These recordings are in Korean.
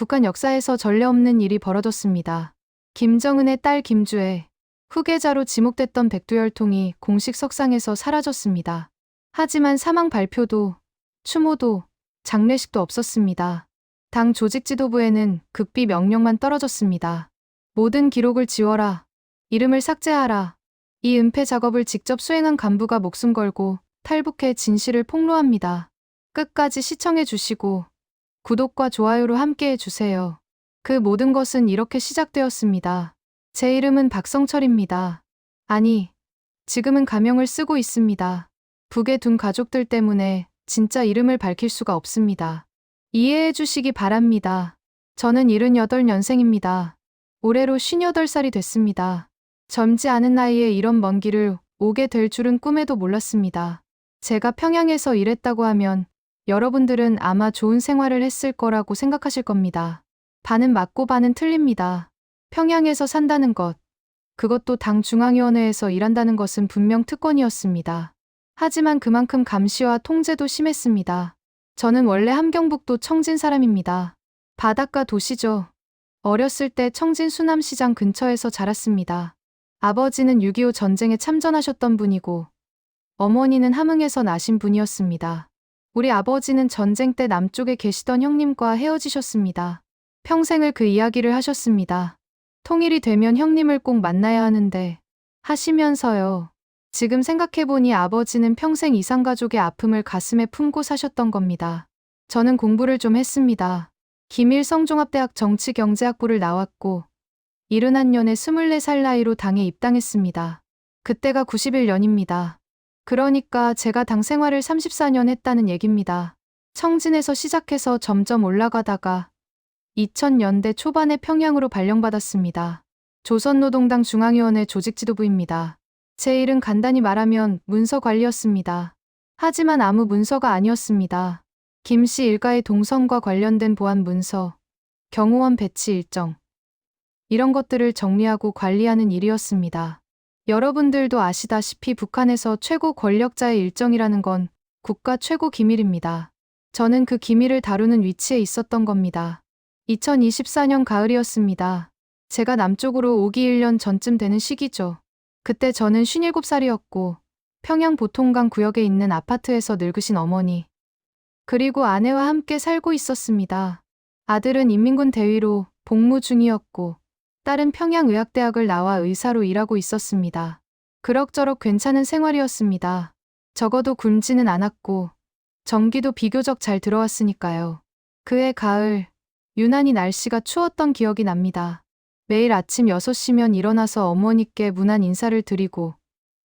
북한 역사에서 전례 없는 일이 벌어졌습니다. 김정은의 딸 김주애, 후계자로 지목됐던 백두혈통이 공식 석상에서 사라졌습니다. 하지만 사망 발표도, 추모도, 장례식도 없었습니다. 당 조직 지도부에는 극비 명령만 떨어졌습니다. 모든 기록을 지워라. 이름을 삭제하라. 이 은폐 작업을 직접 수행한 간부가 목숨 걸고 탈북해 진실을 폭로합니다. 끝까지 시청해 주시고 구독과 좋아요로 함께해 주세요. 그 모든 것은 이렇게 시작되었습니다. 제 이름은 박성철입니다. 아니, 지금은 가명을 쓰고 있습니다. 북에 둔 가족들 때문에 진짜 이름을 밝힐 수가 없습니다. 이해해 주시기 바랍니다. 저는 78년생입니다. 올해로 58살이 됐습니다. 젊지 않은 나이에 이런 먼 길을 오게 될 줄은 꿈에도 몰랐습니다. 제가 평양에서 일했다고 하면 여러분들은 아마 좋은 생활을 했을 거라고 생각하실 겁니다. 반은 맞고 반은 틀립니다. 평양에서 산다는 것, 그것도 당 중앙위원회에서 일한다는 것은 분명 특권이었습니다. 하지만 그만큼 감시와 통제도 심했습니다. 저는 원래 함경북도 청진 사람입니다. 바닷가 도시죠. 어렸을 때 청진 수남시장 근처에서 자랐습니다. 아버지는 6.25 전쟁에 참전하셨던 분이고 어머니는 함흥에서 나신 분이었습니다. 우리 아버지는 전쟁 때 남쪽에 계시던 형님과 헤어지셨습니다. 평생을 그 이야기를 하셨습니다. 통일이 되면 형님을 꼭 만나야 하는데 하시면서요. 지금 생각해보니 아버지는 평생 이산가족의 아픔을 가슴에 품고 사셨던 겁니다. 저는 공부를 좀 했습니다. 김일성종합대학 정치경제학부를 나왔고 71년에 24살 나이로 당에 입당했습니다. 그때가 91년입니다. 그러니까 제가 당 생활을 34년 했다는 얘기입니다. 청진에서 시작해서 점점 올라가다가 2000년대 초반에 평양으로 발령받았습니다. 조선노동당 중앙위원회 조직지도부입니다. 제 일은 간단히 말하면 문서관리였습니다. 하지만 아무 문서가 아니었습니다. 김씨 일가의 동선과 관련된 보안 문서, 경호원 배치 일정, 이런 것들을 정리하고 관리하는 일이었습니다. 여러분들도 아시다시피 북한에서 최고 권력자의 일정이라는 건 국가 최고 기밀입니다. 저는 그 기밀을 다루는 위치에 있었던 겁니다. 2024년 가을이었습니다. 제가 남쪽으로 오기 1년 전쯤 되는 시기죠. 그때 저는 57살이었고 평양 보통강 구역에 있는 아파트에서 늙으신 어머니, 그리고 아내와 함께 살고 있었습니다. 아들은 인민군 대위로 복무 중이었고 딸은 평양의학대학을 나와 의사로 일하고 있었습니다. 그럭저럭 괜찮은 생활이었습니다. 적어도 굶지는 않았고 전기도 비교적 잘 들어왔으니까요. 그해 가을, 유난히 날씨가 추웠던 기억이 납니다. 매일 아침 6시면 일어나서 어머니께 문안 인사를 드리고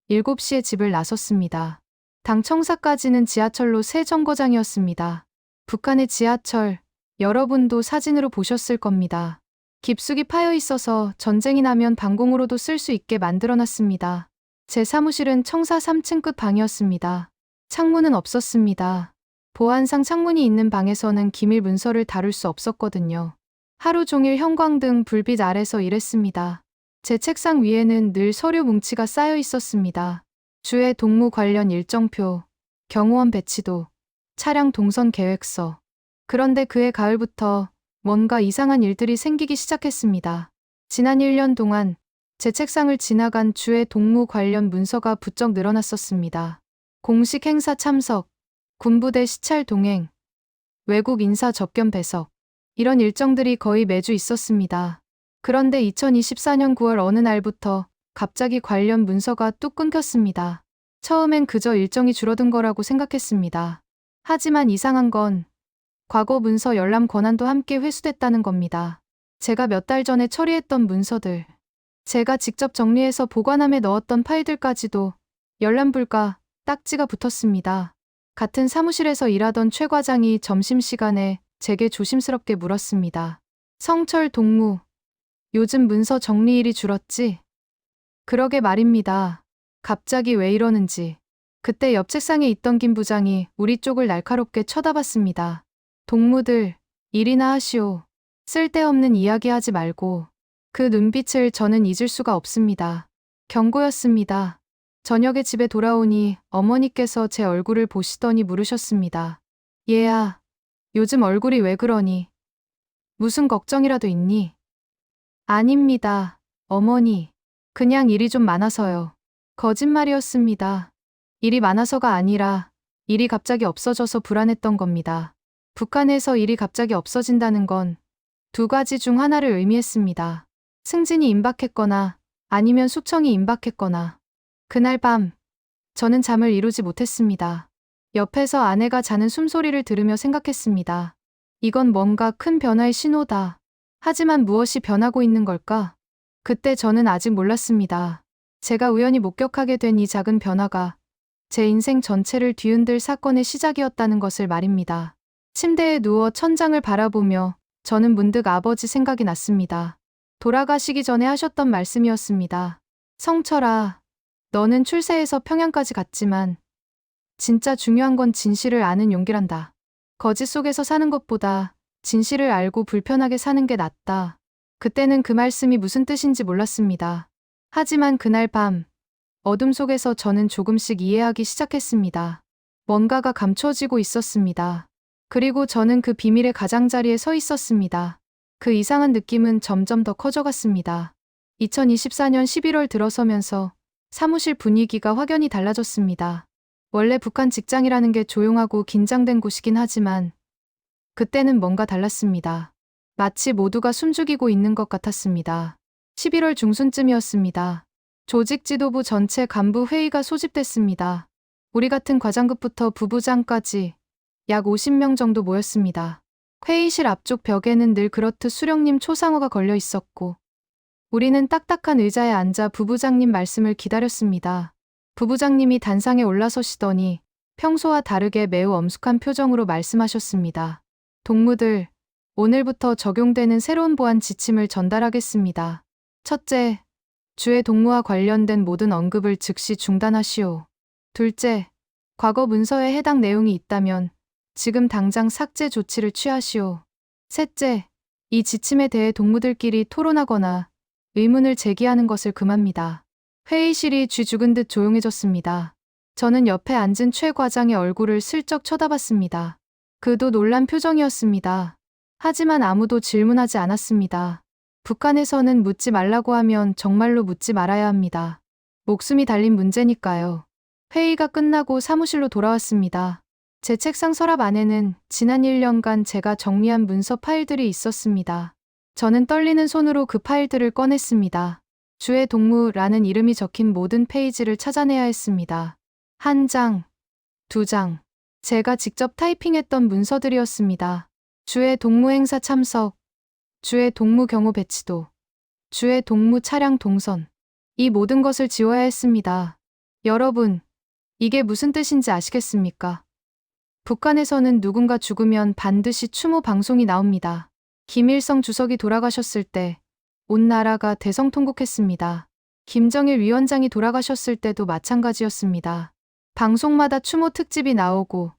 7시에 집을 나섰습니다. 당 청사까지는 지하철로 새 정거장이었습니다. 북한의 지하철, 여러분도 사진으로 보셨을 겁니다. 깊숙이 파여 있어서 전쟁이 나면 방공으로도 쓸 수 있게 만들어놨습니다. 제 사무실은 청사 3층급 방이었습니다. 창문은 없었습니다. 보안상 창문이 있는 방에서는 기밀 문서를 다룰 수 없었거든요. 하루 종일 형광등 불빛 아래서 일했습니다. 제 책상 위에는 늘 서류 뭉치가 쌓여 있었습니다. 주의 동무 관련 일정표, 경호원 배치도, 차량 동선 계획서. 그런데 그해 가을부터 뭔가 이상한 일들이 생기기 시작했습니다. 지난 1년 동안 제 책상을 지나간 주의 동무 관련 문서가 부쩍 늘어났었습니다. 공식 행사 참석, 군부대 시찰 동행, 외국 인사 접견 배석, 이런 일정들이 거의 매주 있었습니다. 그런데 2024년 9월 어느 날부터 갑자기 관련 문서가 뚝 끊겼습니다. 처음엔 그저 일정이 줄어든 거라고 생각했습니다. 하지만 이상한 건 과거 문서 열람 권한도 함께 회수됐다는 겁니다. 제가 몇 달 전에 처리했던 문서들, 제가 직접 정리해서 보관함에 넣었던 파일들까지도 열람 불가 딱지가 붙었습니다. 같은 사무실에서 일하던 최 과장이 점심시간에 제게 조심스럽게 물었습니다. 성철 동무, 요즘 문서 정리일이 줄었지? 그러게 말입니다. 갑자기 왜 이러는지. 그때 옆 책상에 있던 김 부장이 우리 쪽을 날카롭게 쳐다봤습니다. 동무들, 일이나 하시오. 쓸데없는 이야기하지 말고. 그 눈빛을 저는 잊을 수가 없습니다. 경고였습니다. 저녁에 집에 돌아오니 어머니께서 제 얼굴을 보시더니 물으셨습니다. 얘야, 요즘 얼굴이 왜 그러니? 무슨 걱정이라도 있니? 아닙니다, 어머니. 그냥 일이 좀 많아서요. 거짓말이었습니다. 일이 많아서가 아니라 일이 갑자기 없어져서 불안했던 겁니다. 북한에서 일이 갑자기 없어진다는 건 두 가지 중 하나를 의미했습니다. 승진이 임박했거나 아니면 숙청이 임박했거나. 그날 밤, 저는 잠을 이루지 못했습니다. 옆에서 아내가 자는 숨소리를 들으며 생각했습니다. 이건 뭔가 큰 변화의 신호다. 하지만 무엇이 변하고 있는 걸까? 그때 저는 아직 몰랐습니다. 제가 우연히 목격하게 된 이 작은 변화가 제 인생 전체를 뒤흔들 사건의 시작이었다는 것을 말입니다. 침대에 누워 천장을 바라보며 저는 문득 아버지 생각이 났습니다. 돌아가시기 전에 하셨던 말씀이었습니다. 성철아, 너는 출세해서 평양까지 갔지만 진짜 중요한 건 진실을 아는 용기란다. 거짓 속에서 사는 것보다 진실을 알고 불편하게 사는 게 낫다. 그때는 그 말씀이 무슨 뜻인지 몰랐습니다. 하지만 그날 밤, 어둠 속에서 저는 조금씩 이해하기 시작했습니다. 뭔가가 감춰지고 있었습니다. 그리고 저는 그 비밀의 가장자리에 서 있었습니다. 그 이상한 느낌은 점점 더 커져갔습니다. 2024년 11월 들어서면서 사무실 분위기가 확연히 달라졌습니다. 원래 북한 직장이라는 게 조용하고 긴장된 곳이긴 하지만 그때는 뭔가 달랐습니다. 마치 모두가 숨죽이고 있는 것 같았습니다. 11월 중순쯤이었습니다. 조직 지도부 전체 간부 회의가 소집됐습니다. 우리 같은 과장급부터 부부장까지 약 50명 정도 모였습니다. 회의실 앞쪽 벽에는 늘 그렇듯 수령님 초상화가 걸려 있었고 우리는 딱딱한 의자에 앉아 부부장님 말씀을 기다렸습니다. 부부장님이 단상에 올라서시더니 평소와 다르게 매우 엄숙한 표정으로 말씀하셨습니다. 동무들, 오늘부터 적용되는 새로운 보안 지침을 전달하겠습니다. 첫째, 주의 동무와 관련된 모든 언급을 즉시 중단하시오. 둘째, 과거 문서에 해당 내용이 있다면 지금 당장 삭제 조치를 취하시오. 셋째, 이 지침에 대해 동무들끼리 토론하거나 의문을 제기하는 것을 금합니다. 회의실이 쥐 죽은 듯 조용해졌습니다. 저는 옆에 앉은 최 과장의 얼굴을 슬쩍 쳐다봤습니다. 그도 놀란 표정이었습니다. 하지만 아무도 질문하지 않았습니다. 북한에서는 묻지 말라고 하면 정말로 묻지 말아야 합니다. 목숨이 달린 문제니까요. 회의가 끝나고 사무실로 돌아왔습니다. 제 책상 서랍 안에는 지난 1년간 제가 정리한 문서 파일들이 있었습니다. 저는 떨리는 손으로 그 파일들을 꺼냈습니다. 주의 동무라는 이름이 적힌 모든 페이지를 찾아내야 했습니다. 한 장, 두 장. 제가 직접 타이핑했던 문서들이었습니다. 주의 동무 행사 참석, 주의 동무 경호 배치도, 주의 동무 차량 동선. 이 모든 것을 지워야 했습니다. 여러분, 이게 무슨 뜻인지 아시겠습니까? 북한에서는 누군가 죽으면 반드시 추모 방송이 나옵니다. 김일성 주석이 돌아가셨을 때 온 나라가 대성통곡했습니다. 김정일 위원장이 돌아가셨을 때도 마찬가지였습니다. 방송마다 추모 특집이 나오고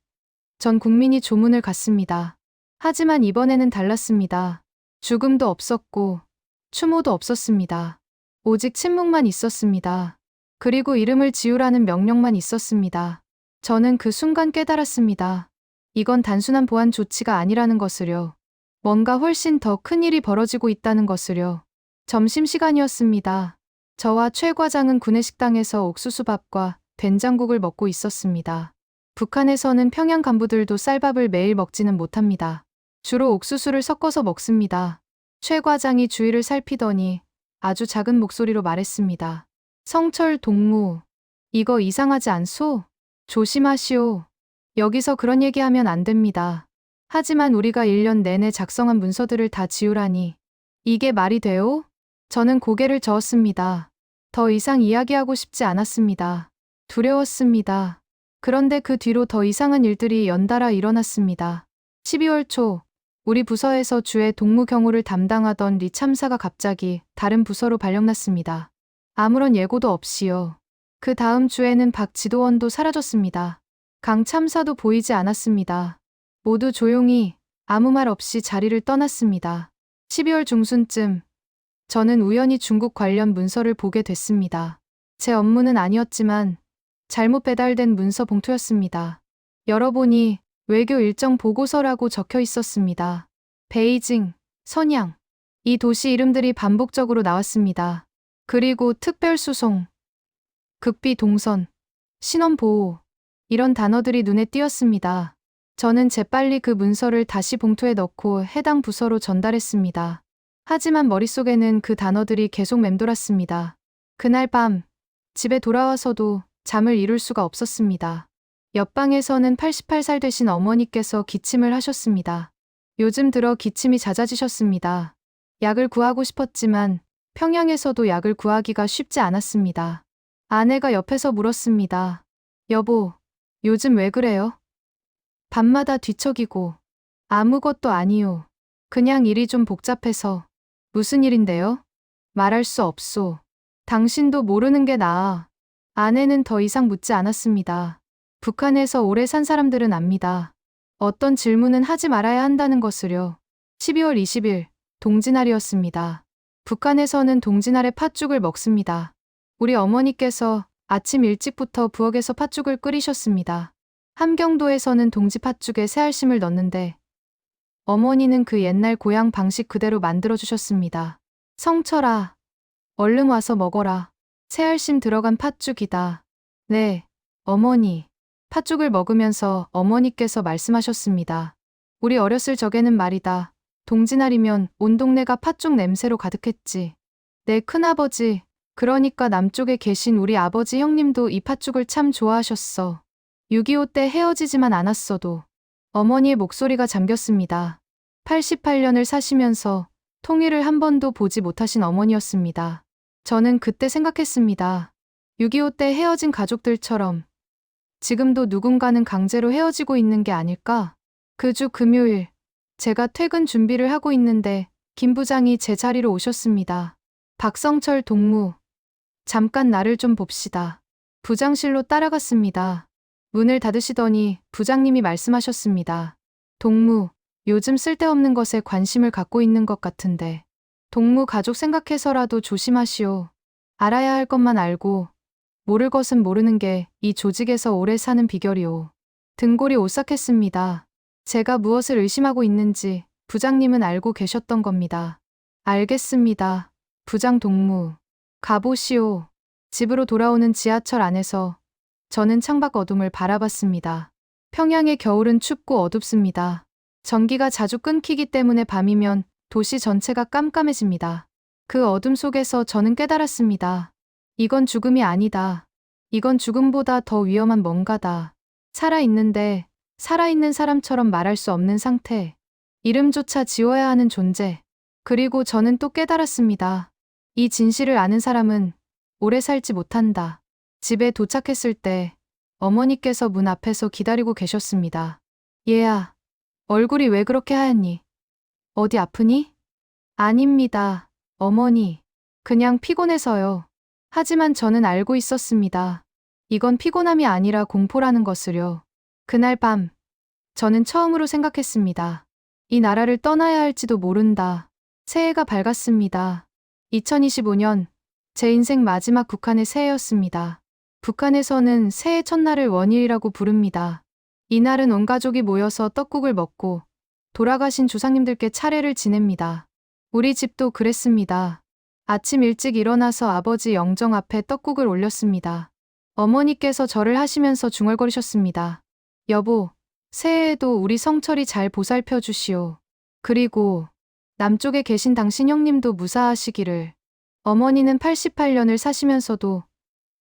전 국민이 조문을 갔습니다. 하지만 이번에는 달랐습니다. 죽음도 없었고 추모도 없었습니다. 오직 침묵만 있었습니다. 그리고 이름을 지우라는 명령만 있었습니다. 저는 그 순간 깨달았습니다. 이건 단순한 보안 조치가 아니라는 것을요. 뭔가 훨씬 더 큰 일이 벌어지고 있다는 것을요. 점심시간이었습니다. 저와 최 과장은 구내식당에서 옥수수밥과 된장국을 먹고 있었습니다. 북한에서는 평양 간부들도 쌀밥을 매일 먹지는 못합니다. 주로 옥수수를 섞어서 먹습니다. 최 과장이 주위를 살피더니 아주 작은 목소리로 말했습니다. 성철 동무, 이거 이상하지 않소? 조심하시오. 여기서 그런 얘기하면 안 됩니다. 하지만 우리가 1년 내내 작성한 문서들을 다 지우라니 이게 말이 돼요? 저는 고개를 저었습니다. 더 이상 이야기하고 싶지 않았습니다. 두려웠습니다. 그런데 그 뒤로 더 이상한 일들이 연달아 일어났습니다. 12월 초, 우리 부서에서 주의 동무 경호를 담당하던 리 참사가 갑자기 다른 부서로 발령났습니다. 아무런 예고도 없이요. 그 다음 주에는 박 지도원도 사라졌습니다. 강 참사도 보이지 않았습니다. 모두 조용히 아무 말 없이 자리를 떠났습니다. 12월 중순쯤 저는 우연히 중국 관련 문서를 보게 됐습니다. 제 업무는 아니었지만 잘못 배달된 문서 봉투였습니다. 열어보니 외교 일정 보고서라고 적혀 있었습니다. 베이징, 선양. 이 도시 이름들이 반복적으로 나왔습니다. 그리고 특별수송, 극비동선, 신원보호, 이런 단어들이 눈에 띄었습니다. 저는 재빨리 그 문서를 다시 봉투에 넣고 해당 부서로 전달했습니다. 하지만 머릿속에는 그 단어들이 계속 맴돌았습니다. 그날 밤, 집에 돌아와서도 잠을 이룰 수가 없었습니다. 옆방에서는 88살 되신 어머니께서 기침을 하셨습니다. 요즘 들어 기침이 잦아지셨습니다. 약을 구하고 싶었지만 평양에서도 약을 구하기가 쉽지 않았습니다. 아내가 옆에서 물었습니다. 여보, 요즘 왜 그래요? 밤마다 뒤척이고. 아무것도 아니요. 그냥 일이 좀 복잡해서. 무슨 일인데요? 말할 수 없소. 당신도 모르는 게 나아. 아내는 더 이상 묻지 않았습니다. 북한에서 오래 산 사람들은 압니다. 어떤 질문은 하지 말아야 한다는 것을요. 12월 20일, 동지날이었습니다. 북한에서는 동지날에 팥죽을 먹습니다. 우리 어머니께서 아침 일찍부터 부엌에서 팥죽을 끓이셨습니다. 함경도에서는 동지 팥죽에 새알심을 넣는데 어머니는 그 옛날 고향 방식 그대로 만들어주셨습니다. 성철아, 얼른 와서 먹어라. 새알심 들어간 팥죽이다. 네, 어머니. 팥죽을 먹으면서 어머니께서 말씀하셨습니다. 우리 어렸을 적에는 말이다. 동지날이면 온 동네가 팥죽 냄새로 가득했지. 내 큰아버지, 그러니까 남쪽에 계신 우리 아버지 형님도 이 팥죽을 참 좋아하셨어. 6.25 때 헤어지지만 않았어도. 어머니의 목소리가 잠겼습니다. 88년을 사시면서 통일을 한 번도 보지 못하신 어머니였습니다. 저는 그때 생각했습니다. 6.25 때 헤어진 가족들처럼 지금도 누군가는 강제로 헤어지고 있는 게 아닐까? 그 주 금요일, 제가 퇴근 준비를 하고 있는데 김 부장이 제 자리로 오셨습니다. 박성철 동무, 잠깐 나를 좀 봅시다. 부장실로 따라갔습니다. 문을 닫으시더니 부장님이 말씀하셨습니다. 동무, 요즘 쓸데없는 것에 관심을 갖고 있는 것 같은데. 동무 가족 생각해서라도 조심하시오. 알아야 할 것만 알고 모를 것은 모르는 게 이 조직에서 오래 사는 비결이오. 등골이 오싹했습니다. 제가 무엇을 의심하고 있는지 부장님은 알고 계셨던 겁니다. 알겠습니다. 부장 동무. 가보시오. 집으로 돌아오는 지하철 안에서 저는 창밖 어둠을 바라봤습니다. 평양의 겨울은 춥고 어둡습니다. 전기가 자주 끊기기 때문에 밤이면 도시 전체가 깜깜해집니다. 그 어둠 속에서 저는 깨달았습니다. 이건 죽음이 아니다. 이건 죽음보다 더 위험한 뭔가다. 살아있는데 살아있는 사람처럼 말할 수 없는 상태. 이름조차 지워야 하는 존재. 그리고 저는 또 깨달았습니다. 이 진실을 아는 사람은 오래 살지 못한다. 집에 도착했을 때 어머니께서 문 앞에서 기다리고 계셨습니다. 얘야, 얼굴이 왜 그렇게 하얗니? 어디 아프니? 아닙니다, 어머니. 그냥 피곤해서요. 하지만 저는 알고 있었습니다. 이건 피곤함이 아니라 공포라는 것을요. 그날 밤, 저는 처음으로 생각했습니다. 이 나라를 떠나야 할지도 모른다. 새해가 밝았습니다. 2025년, 제 인생 마지막 북한의 새해였습니다. 북한에서는 새해 첫날을 원일이라고 부릅니다. 이날은 온 가족이 모여서 떡국을 먹고 돌아가신 조상님들께 차례를 지냅니다. 우리 집도 그랬습니다. 아침 일찍 일어나서 아버지 영정 앞에 떡국을 올렸습니다. 어머니께서 절을 하시면서 중얼거리셨습니다. 여보, 새해에도 우리 성철이 잘 보살펴 주시오. 그리고 남쪽에 계신 당신 형님도 무사하시기를. 어머니는 88년을 사시면서도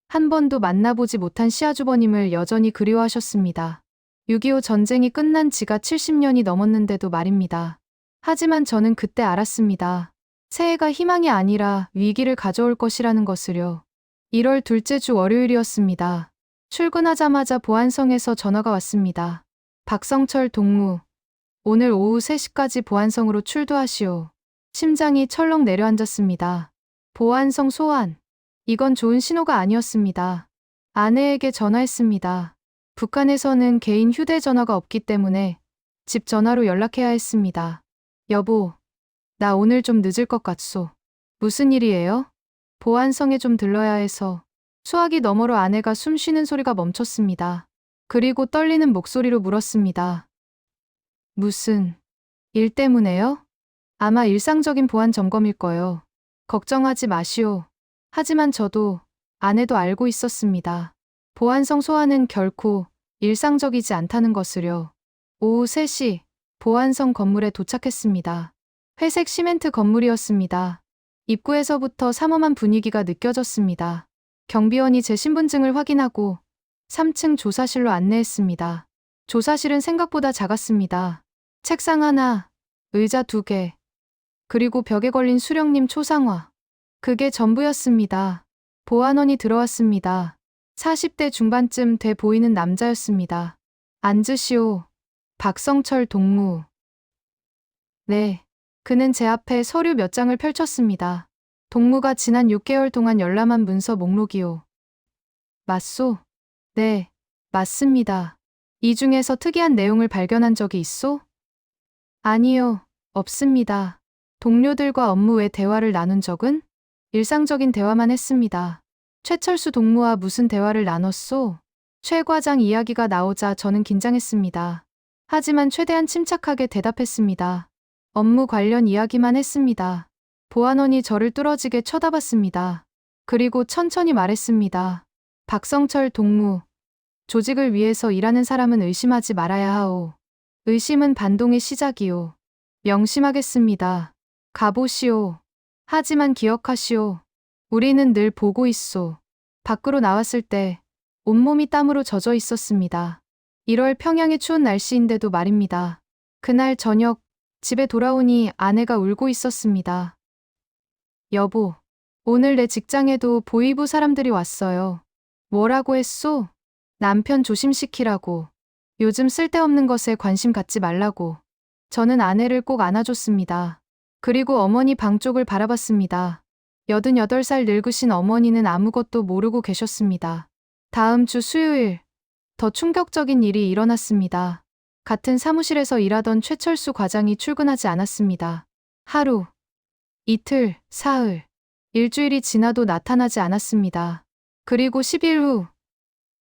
한 번도 만나보지 못한 시아주버님을 여전히 그리워하셨습니다. 6.25 전쟁이 끝난 지가 70년이 넘었는데도 말입니다. 하지만 저는 그때 알았습니다. 새해가 희망이 아니라 위기를 가져올 것이라는 것을요. 1월 둘째 주 월요일이었습니다. 출근하자마자 보안성에서 전화가 왔습니다. 박성철 동무, 오늘 오후 3시까지 보안성으로 출두하시오. 심장이 철렁 내려앉았습니다. 보안성 소환. 이건 좋은 신호가 아니었습니다. 아내에게 전화했습니다. 북한에서는 개인 휴대전화가 없기 때문에 집 전화로 연락해야 했습니다. 여보, 나 오늘 좀 늦을 것 같소. 무슨 일이에요? 보안성에 좀 들러야 해서. 수화기 너머로 아내가 숨 쉬는 소리가 멈췄습니다. 그리고 떨리는 목소리로 물었습니다. 무슨 일 때문에요? 아마 일상적인 보안 점검일 거요. 걱정하지 마시오. 하지만 저도 아내도 알고 있었습니다. 보안성 소환은 결코 일상적이지 않다는 것을요. 오후 3시 보안성 건물에 도착했습니다. 회색 시멘트 건물이었습니다. 입구에서부터 삼엄한 분위기가 느껴졌습니다. 경비원이 제 신분증을 확인하고 3층 조사실로 안내했습니다. 조사실은 생각보다 작았습니다. 책상 하나, 의자 2개, 그리고 벽에 걸린 수령님 초상화. 그게 전부였습니다. 보안원이 들어왔습니다. 40대 중반쯤 돼 보이는 남자였습니다. 앉으시오. 박성철 동무. 네. 그는 제 앞에 서류 몇 장을 펼쳤습니다. 동무가 지난 6개월 동안 열람한 문서 목록이요. 맞소? 네, 맞습니다. 이 중에서 특이한 내용을 발견한 적이 있소? 아니요, 없습니다. 동료들과 업무 외 대화를 나눈 적은? 일상적인 대화만 했습니다. 최철수 동무와 무슨 대화를 나눴소? 최 과장 이야기가 나오자 저는 긴장했습니다. 하지만 최대한 침착하게 대답했습니다. 업무 관련 이야기만 했습니다. 보안원이 저를 뚫어지게 쳐다봤습니다. 그리고 천천히 말했습니다. 박성철 동무, 조직을 위해서 일하는 사람은 의심하지 말아야 하오. 의심은 반동의 시작이오. 명심하겠습니다. 가보시오. 하지만 기억하시오. 우리는 늘 보고 있소. 밖으로 나왔을 때 온몸이 땀으로 젖어 있었습니다. 1월 평양의 추운 날씨인데도 말입니다. 그날 저녁 집에 돌아오니 아내가 울고 있었습니다. 여보, 오늘 내 직장에도 보위부 사람들이 왔어요. 뭐라고 했소? 남편 조심시키라고. 요즘 쓸데없는 것에 관심 갖지 말라고. 저는 아내를 꼭 안아줬습니다. 그리고 어머니 방 쪽을 바라봤습니다. 88살 늙으신 어머니는 아무것도 모르고 계셨습니다. 다음 주 수요일, 더 충격적인 일이 일어났습니다. 같은 사무실에서 일하던 최철수 과장이 출근하지 않았습니다. 하루, 이틀, 사흘, 일주일이 지나도 나타나지 않았습니다. 그리고 10일 후,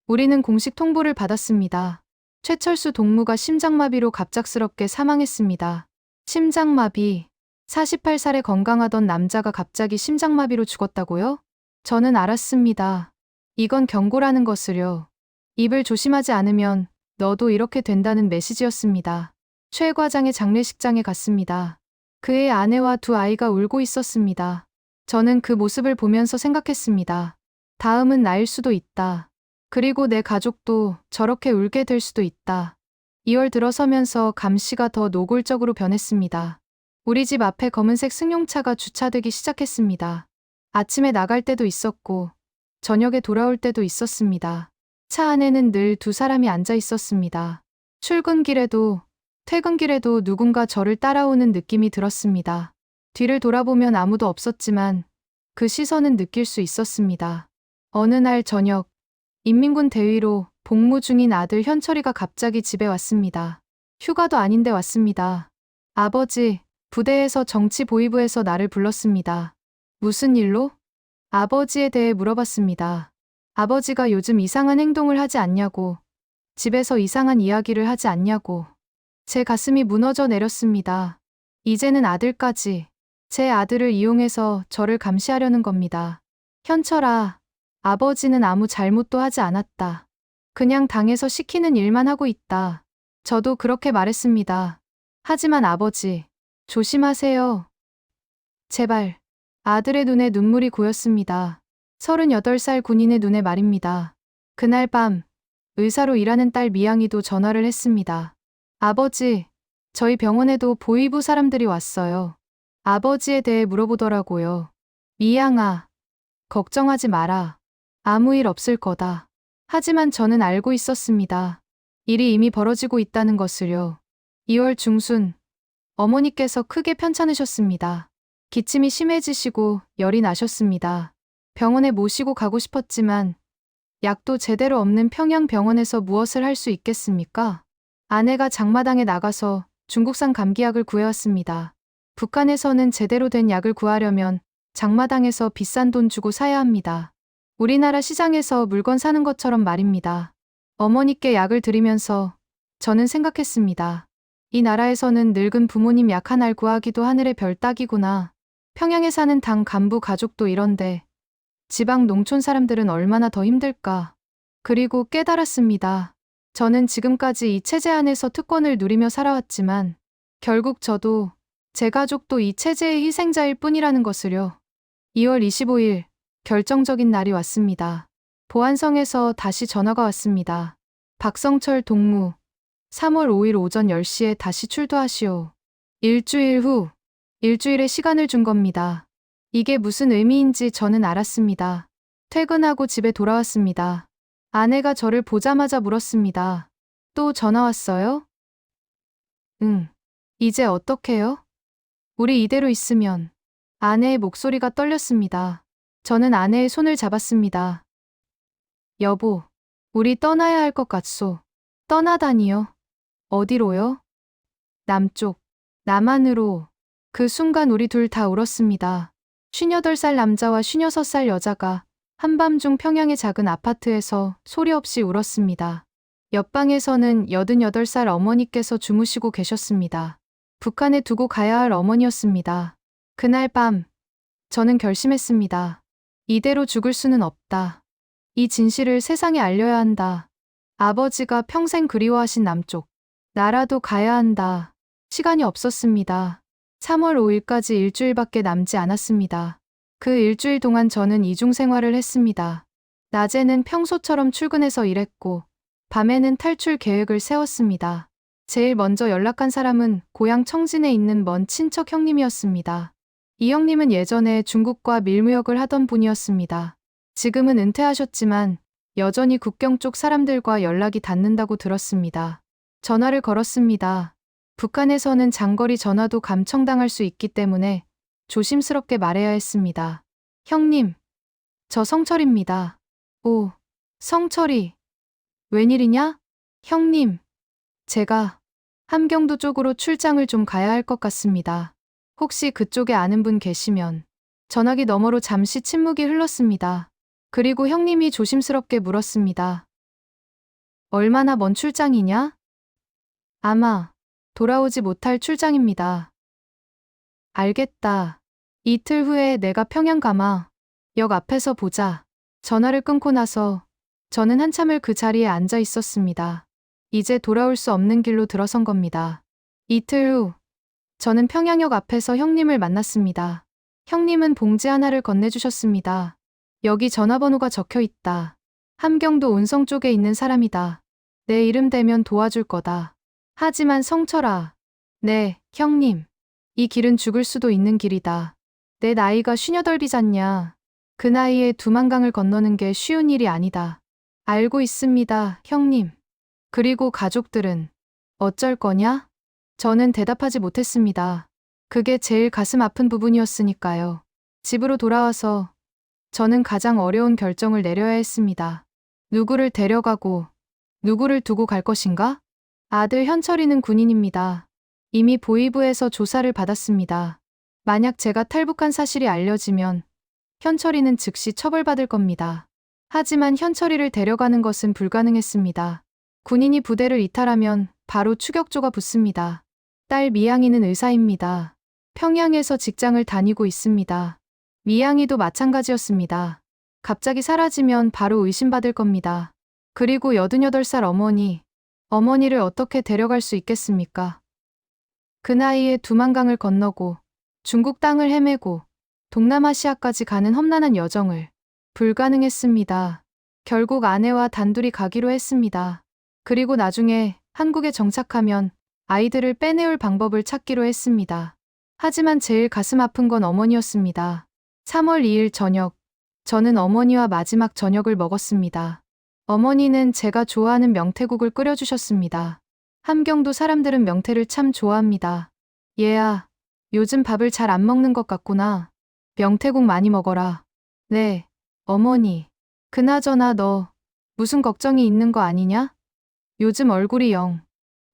우리는 공식 통보를 받았습니다. 최철수 동무가 심장마비로 갑작스럽게 사망했습니다. 심장마비. 48살에 건강하던 남자가 갑자기 심장마비로 죽었다고요? 저는 알았습니다. 이건 경고라는 것을요. 입을 조심하지 않으면 너도 이렇게 된다는 메시지였습니다. 최 과장의 장례식장에 갔습니다. 그의 아내와 2 아이가 울고 있었습니다. 저는 그 모습을 보면서 생각했습니다. 다음은 나일 수도 있다. 그리고 내 가족도 저렇게 울게 될 수도 있다. 2월 들어서면서 감시가 더 노골적으로 변했습니다. 우리 집 앞에 검은색 승용차가 주차되기 시작했습니다. 아침에 나갈 때도 있었고 저녁에 돌아올 때도 있었습니다. 차 안에는 늘 2 사람이 앉아 있었습니다. 출근길에도 퇴근길에도 누군가 저를 따라오는 느낌이 들었습니다. 뒤를 돌아보면 아무도 없었지만 그 시선은 느낄 수 있었습니다. 어느 날 저녁, 인민군 대위로 복무 중인 아들 현철이가 갑자기 집에 왔습니다. 휴가도 아닌데 왔습니다. 아버지, 부대에서 정치보위부에서 나를 불렀습니다. 무슨 일로? 아버지에 대해 물어봤습니다. 아버지가 요즘 이상한 행동을 하지 않냐고, 집에서 이상한 이야기를 하지 않냐고. 제 가슴이 무너져 내렸습니다. 이제는 아들까지, 제 아들을 이용해서 저를 감시하려는 겁니다. 현철아, 아버지는 아무 잘못도 하지 않았다. 그냥 당에서 시키는 일만 하고 있다. 저도 그렇게 말했습니다. 하지만 아버지, 조심하세요. 제발. 아들의 눈에 눈물이 고였습니다. 38살 군인의 눈에 말입니다. 그날 밤, 의사로 일하는 딸 미양이도 전화를 했습니다. 아버지, 저희 병원에도 보위부 사람들이 왔어요. 아버지에 대해 물어보더라고요. 미양아, 걱정하지 마라. 아무 일 없을 거다. 하지만 저는 알고 있었습니다. 일이 이미 벌어지고 있다는 것을요. 2월 중순, 어머니께서 크게 편찮으셨습니다. 기침이 심해지시고 열이 나셨습니다. 병원에 모시고 가고 싶었지만 약도 제대로 없는 평양병원에서 무엇을 할 수 있겠습니까? 아내가 장마당에 나가서 중국산 감기약을 구해왔습니다. 북한에서는 제대로 된 약을 구하려면 장마당에서 비싼 돈 주고 사야 합니다. 우리나라 시장에서 물건 사는 것처럼 말입니다. 어머니께 약을 드리면서 저는 생각했습니다. 이 나라에서는 늙은 부모님 약한 알 구하기도 하늘의 별 따기구나. 평양에 사는 당 간부 가족도 이런데 지방 농촌 사람들은 얼마나 더 힘들까. 그리고 깨달았습니다. 저는 지금까지 이 체제 안에서 특권을 누리며 살아왔지만 결국 저도 제 가족도 이 체제의 희생자일 뿐이라는 것을요. 2월 25일 결정적인 날이 왔습니다. 보안성에서 다시 전화가 왔습니다. 박성철 동무, 3월 5일 오전 10시에 다시 출두하시오. 일주일 후, 일주일의 시간을 준 겁니다. 이게 무슨 의미인지 저는 알았습니다. 퇴근하고 집에 돌아왔습니다. 아내가 저를 보자마자 물었습니다. 또 전화 왔어요? 응. 이제 어떡해요? 우리 이대로 있으면. 아내의 목소리가 떨렸습니다. 저는 아내의 손을 잡았습니다. 여보, 우리 떠나야 할 것 같소. 떠나다니요? 어디로요? 남쪽, 남한으로. 그 순간 우리 둘 다 울었습니다. 58살 남자와 56살 여자가 한밤중 평양의 작은 아파트에서 소리 없이 울었습니다. 옆방에서는 88살 어머니께서 주무시고 계셨습니다. 북한에 두고 가야 할 어머니였습니다. 그날 밤, 저는 결심했습니다. 이대로 죽을 수는 없다. 이 진실을 세상에 알려야 한다. 아버지가 평생 그리워하신 남쪽, 나라도 가야 한다. 시간이 없었습니다. 3월 5일까지 일주일밖에 남지 않았습니다. 그 일주일 동안 저는 이중 생활을 했습니다. 낮에는 평소처럼 출근해서 일했고, 밤에는 탈출 계획을 세웠습니다. 제일 먼저 연락한 사람은 고향 청진에 있는 먼 친척 형님이었습니다. 이 형님은 예전에 중국과 밀무역을 하던 분이었습니다. 지금은 은퇴하셨지만 여전히 국경 쪽 사람들과 연락이 닿는다고 들었습니다. 전화를 걸었습니다. 북한에서는 장거리 전화도 감청당할 수 있기 때문에 조심스럽게 말해야 했습니다. 형님, 저 성철입니다. 오, 성철이. 웬일이냐? 형님, 제가 함경도 쪽으로 출장을 좀 가야 할 것 같습니다. 혹시 그쪽에 아는 분 계시면. 전화기 너머로 잠시 침묵이 흘렀습니다. 그리고 형님이 조심스럽게 물었습니다. 얼마나 먼 출장이냐? 아마 돌아오지 못할 출장입니다. 알겠다. 이틀 후에 내가 평양 가마 역 앞에서 보자. 전화를 끊고 나서 저는 한참을 그 자리에 앉아 있었습니다. 이제 돌아올 수 없는 길로 들어선 겁니다. 이틀 후, 저는 평양역 앞에서 형님을 만났습니다. 형님은 봉지 하나를 건네주셨습니다. 여기 전화번호가 적혀 있다. 함경도 운성 쪽에 있는 사람이다. 내 이름 대면 도와줄 거다. 하지만 성철아. 네, 형님. 이 길은 죽을 수도 있는 길이다. 내 나이가 58이잖냐. 그 나이에 두만강을 건너는 게 쉬운 일이 아니다. 알고 있습니다, 형님. 그리고 가족들은 어쩔 거냐? 저는 대답하지 못했습니다. 그게 제일 가슴 아픈 부분이었으니까요. 집으로 돌아와서 저는 가장 어려운 결정을 내려야 했습니다. 누구를 데려가고 누구를 두고 갈 것인가? 아들 현철이는 군인입니다. 이미 보위부에서 조사를 받았습니다. 만약 제가 탈북한 사실이 알려지면 현철이는 즉시 처벌받을 겁니다. 하지만 현철이를 데려가는 것은 불가능했습니다. 군인이 부대를 이탈하면 바로 추격조가 붙습니다. 딸 미양이는 의사입니다. 평양에서 직장을 다니고 있습니다. 미양이도 마찬가지였습니다. 갑자기 사라지면 바로 의심받을 겁니다. 그리고 88살 어머니를 어떻게 데려갈 수 있겠습니까? 그 나이에 두만강을 건너고 중국 땅을 헤매고 동남아시아까지 가는 험난한 여정을 불가능했습니다. 결국 아내와 단둘이 가기로 했습니다. 그리고 나중에 한국에 정착하면 아이들을 빼내올 방법을 찾기로 했습니다. 하지만 제일 가슴 아픈 건 어머니였습니다. 3월 2일 저녁, 저는 어머니와 마지막 저녁을 먹었습니다. 어머니는 제가 좋아하는 명태국을 끓여주셨습니다. 함경도 사람들은 명태를 참 좋아합니다. 얘야, 요즘 밥을 잘 안 먹는 것 같구나. 명태국 많이 먹어라. 네, 어머니. 그나저나 너 무슨 걱정이 있는 거 아니냐? 요즘 얼굴이 영.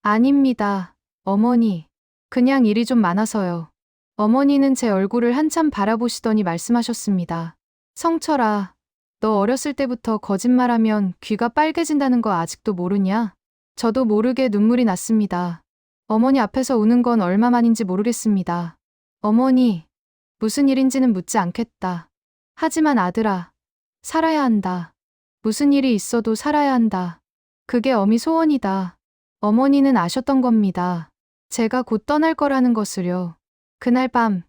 아닙니다, 어머니. 그냥 일이 좀 많아서요. 어머니는 제 얼굴을 한참 바라보시더니 말씀하셨습니다. 성철아, 너 어렸을 때부터 거짓말하면 귀가 빨개진다는 거 아직도 모르냐? 저도 모르게 눈물이 났습니다. 어머니 앞에서 우는 건 얼마만인지 모르겠습니다. 어머니, 무슨 일인지는 묻지 않겠다. 하지만 아들아, 살아야 한다. 무슨 일이 있어도 살아야 한다. 그게 어미 소원이다. 어머니는 아셨던 겁니다. 제가 곧 떠날 거라는 것을요. 그날 밤,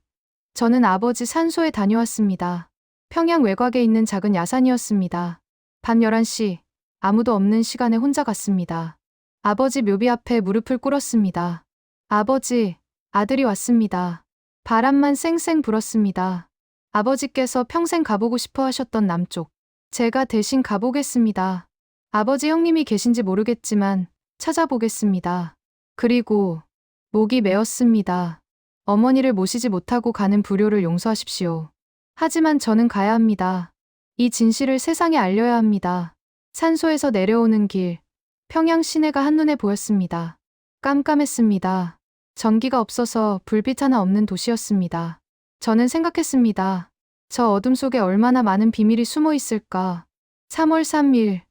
저는 아버지 산소에 다녀왔습니다. 평양 외곽에 있는 작은 야산이었습니다. 밤 11시, 아무도 없는 시간에 혼자 갔습니다. 아버지 묘비 앞에 무릎을 꿇었습니다. 아버지, 아들이 왔습니다. 바람만 쌩쌩 불었습니다. 아버지께서 평생 가보고 싶어 하셨던 남쪽. 제가 대신 가보겠습니다. 아버지 형님이 계신지 모르겠지만 찾아보겠습니다. 그리고 목이 메었습니다. 어머니를 모시지 못하고 가는 불효를 용서하십시오. 하지만 저는 가야 합니다. 이 진실을 세상에 알려야 합니다. 산소에서 내려오는 길, 평양 시내가 한눈에 보였습니다. 깜깜했습니다. 전기가 없어서 불빛 하나 없는 도시였습니다. 저는 생각했습니다. 저 어둠 속에 얼마나 많은 비밀이 숨어 있을까. 3월 3일,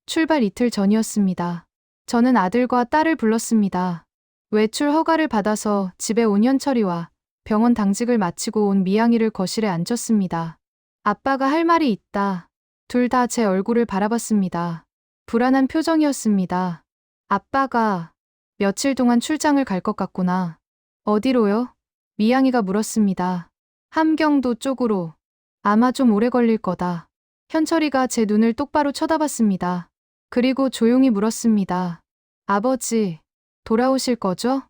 출발 이틀 전이었습니다. 저는 아들과 딸을 불렀습니다. 외출 허가를 받아서 집에 온 현철이와 병원 당직을 마치고 온 미양이를 거실에 앉혔습니다. 아빠가 할 말이 있다. 둘 다 제 얼굴을 바라봤습니다. 불안한 표정이었습니다. 아빠가 며칠 동안 출장을 갈 것 같구나. 어디로요? 미양이가 물었습니다. 함경도 쪽으로. 아마 좀 오래 걸릴 거다. 현철이가 제 눈을 똑바로 쳐다봤습니다. 그리고 조용히 물었습니다. 아버지, 돌아오실 거죠?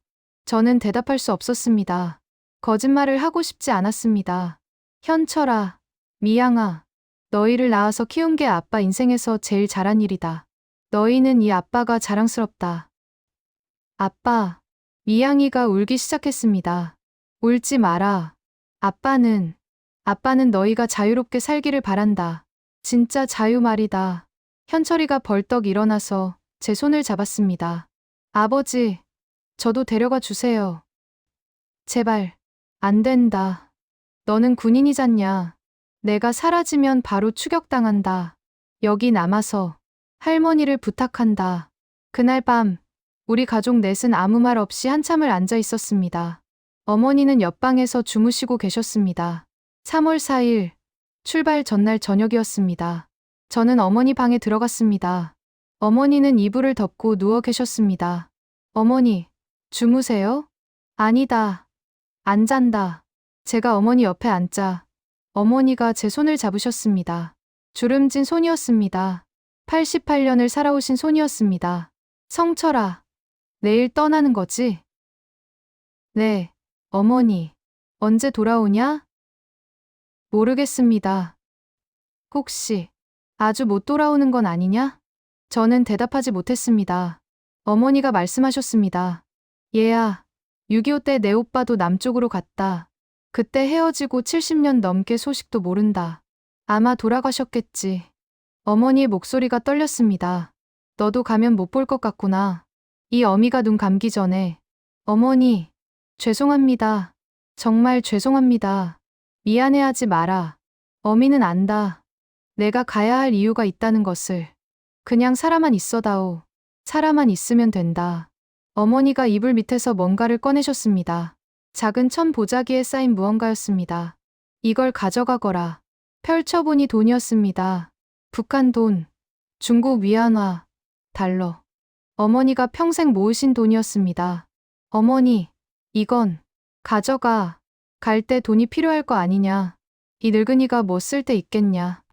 저는 대답할 수 없었습니다. 거짓말을 하고 싶지 않았습니다. 현철아, 미양아, 너희를 낳아서 키운 게 아빠 인생에서 제일 잘한 일이다. 너희는 이 아빠가 자랑스럽다. 아빠, 미양이가 울기 시작했습니다. 울지 마라. 아빠는 너희가 자유롭게 살기를 바란다. 진짜 자유 말이다. 현철이가 벌떡 일어나서 제 손을 잡았습니다. 아버지, 저도 데려가 주세요. 제발, 안 된다. 너는 군인이잖냐. 내가 사라지면 바로 추격당한다. 여기 남아서 할머니를 부탁한다. 그날 밤, 우리 가족 넷은 아무 말 없이 한참을 앉아 있었습니다. 어머니는 옆방에서 주무시고 계셨습니다. 3월 4일, 출발 전날 저녁이었습니다. 저는 어머니 방에 들어갔습니다. 어머니는 이불을 덮고 누워 계셨습니다. 어머니, 주무세요? 아니다. 안 잔다. 제가 어머니 옆에 앉자 어머니가 제 손을 잡으셨습니다. 주름진 손이었습니다. 88년을 살아오신 손이었습니다. 성철아, 내일 떠나는 거지? 네, 어머니. 언제 돌아오냐? 모르겠습니다. 혹시 아주 못 돌아오는 건 아니냐? 저는 대답하지 못했습니다. 어머니가 말씀하셨습니다. 얘야, 6.25 때 내 오빠도 남쪽으로 갔다. 그때 헤어지고 70년 넘게 소식도 모른다. 아마 돌아가셨겠지. 어머니의 목소리가 떨렸습니다. 너도 가면 못 볼 것 같구나. 이 어미가 눈 감기 전에. 어머니, 죄송합니다. 정말 죄송합니다. 미안해하지 마라. 어미는 안다. 내가 가야 할 이유가 있다는 것을. 그냥 살아만 있어다오. 살아만 있으면 된다. 어머니가 이불 밑에서 뭔가를 꺼내셨습니다. 작은 천 보자기에 쌓인 무언가였습니다. 이걸 가져가거라. 펼쳐보니 돈이었습니다. 북한 돈, 중국 위안화, 달러. 어머니가 평생 모으신 돈이었습니다. 어머니, 이건 가져가. 갈 때 돈이 필요할 거 아니냐. 이 늙은이가 뭐 쓸 데 있겠냐.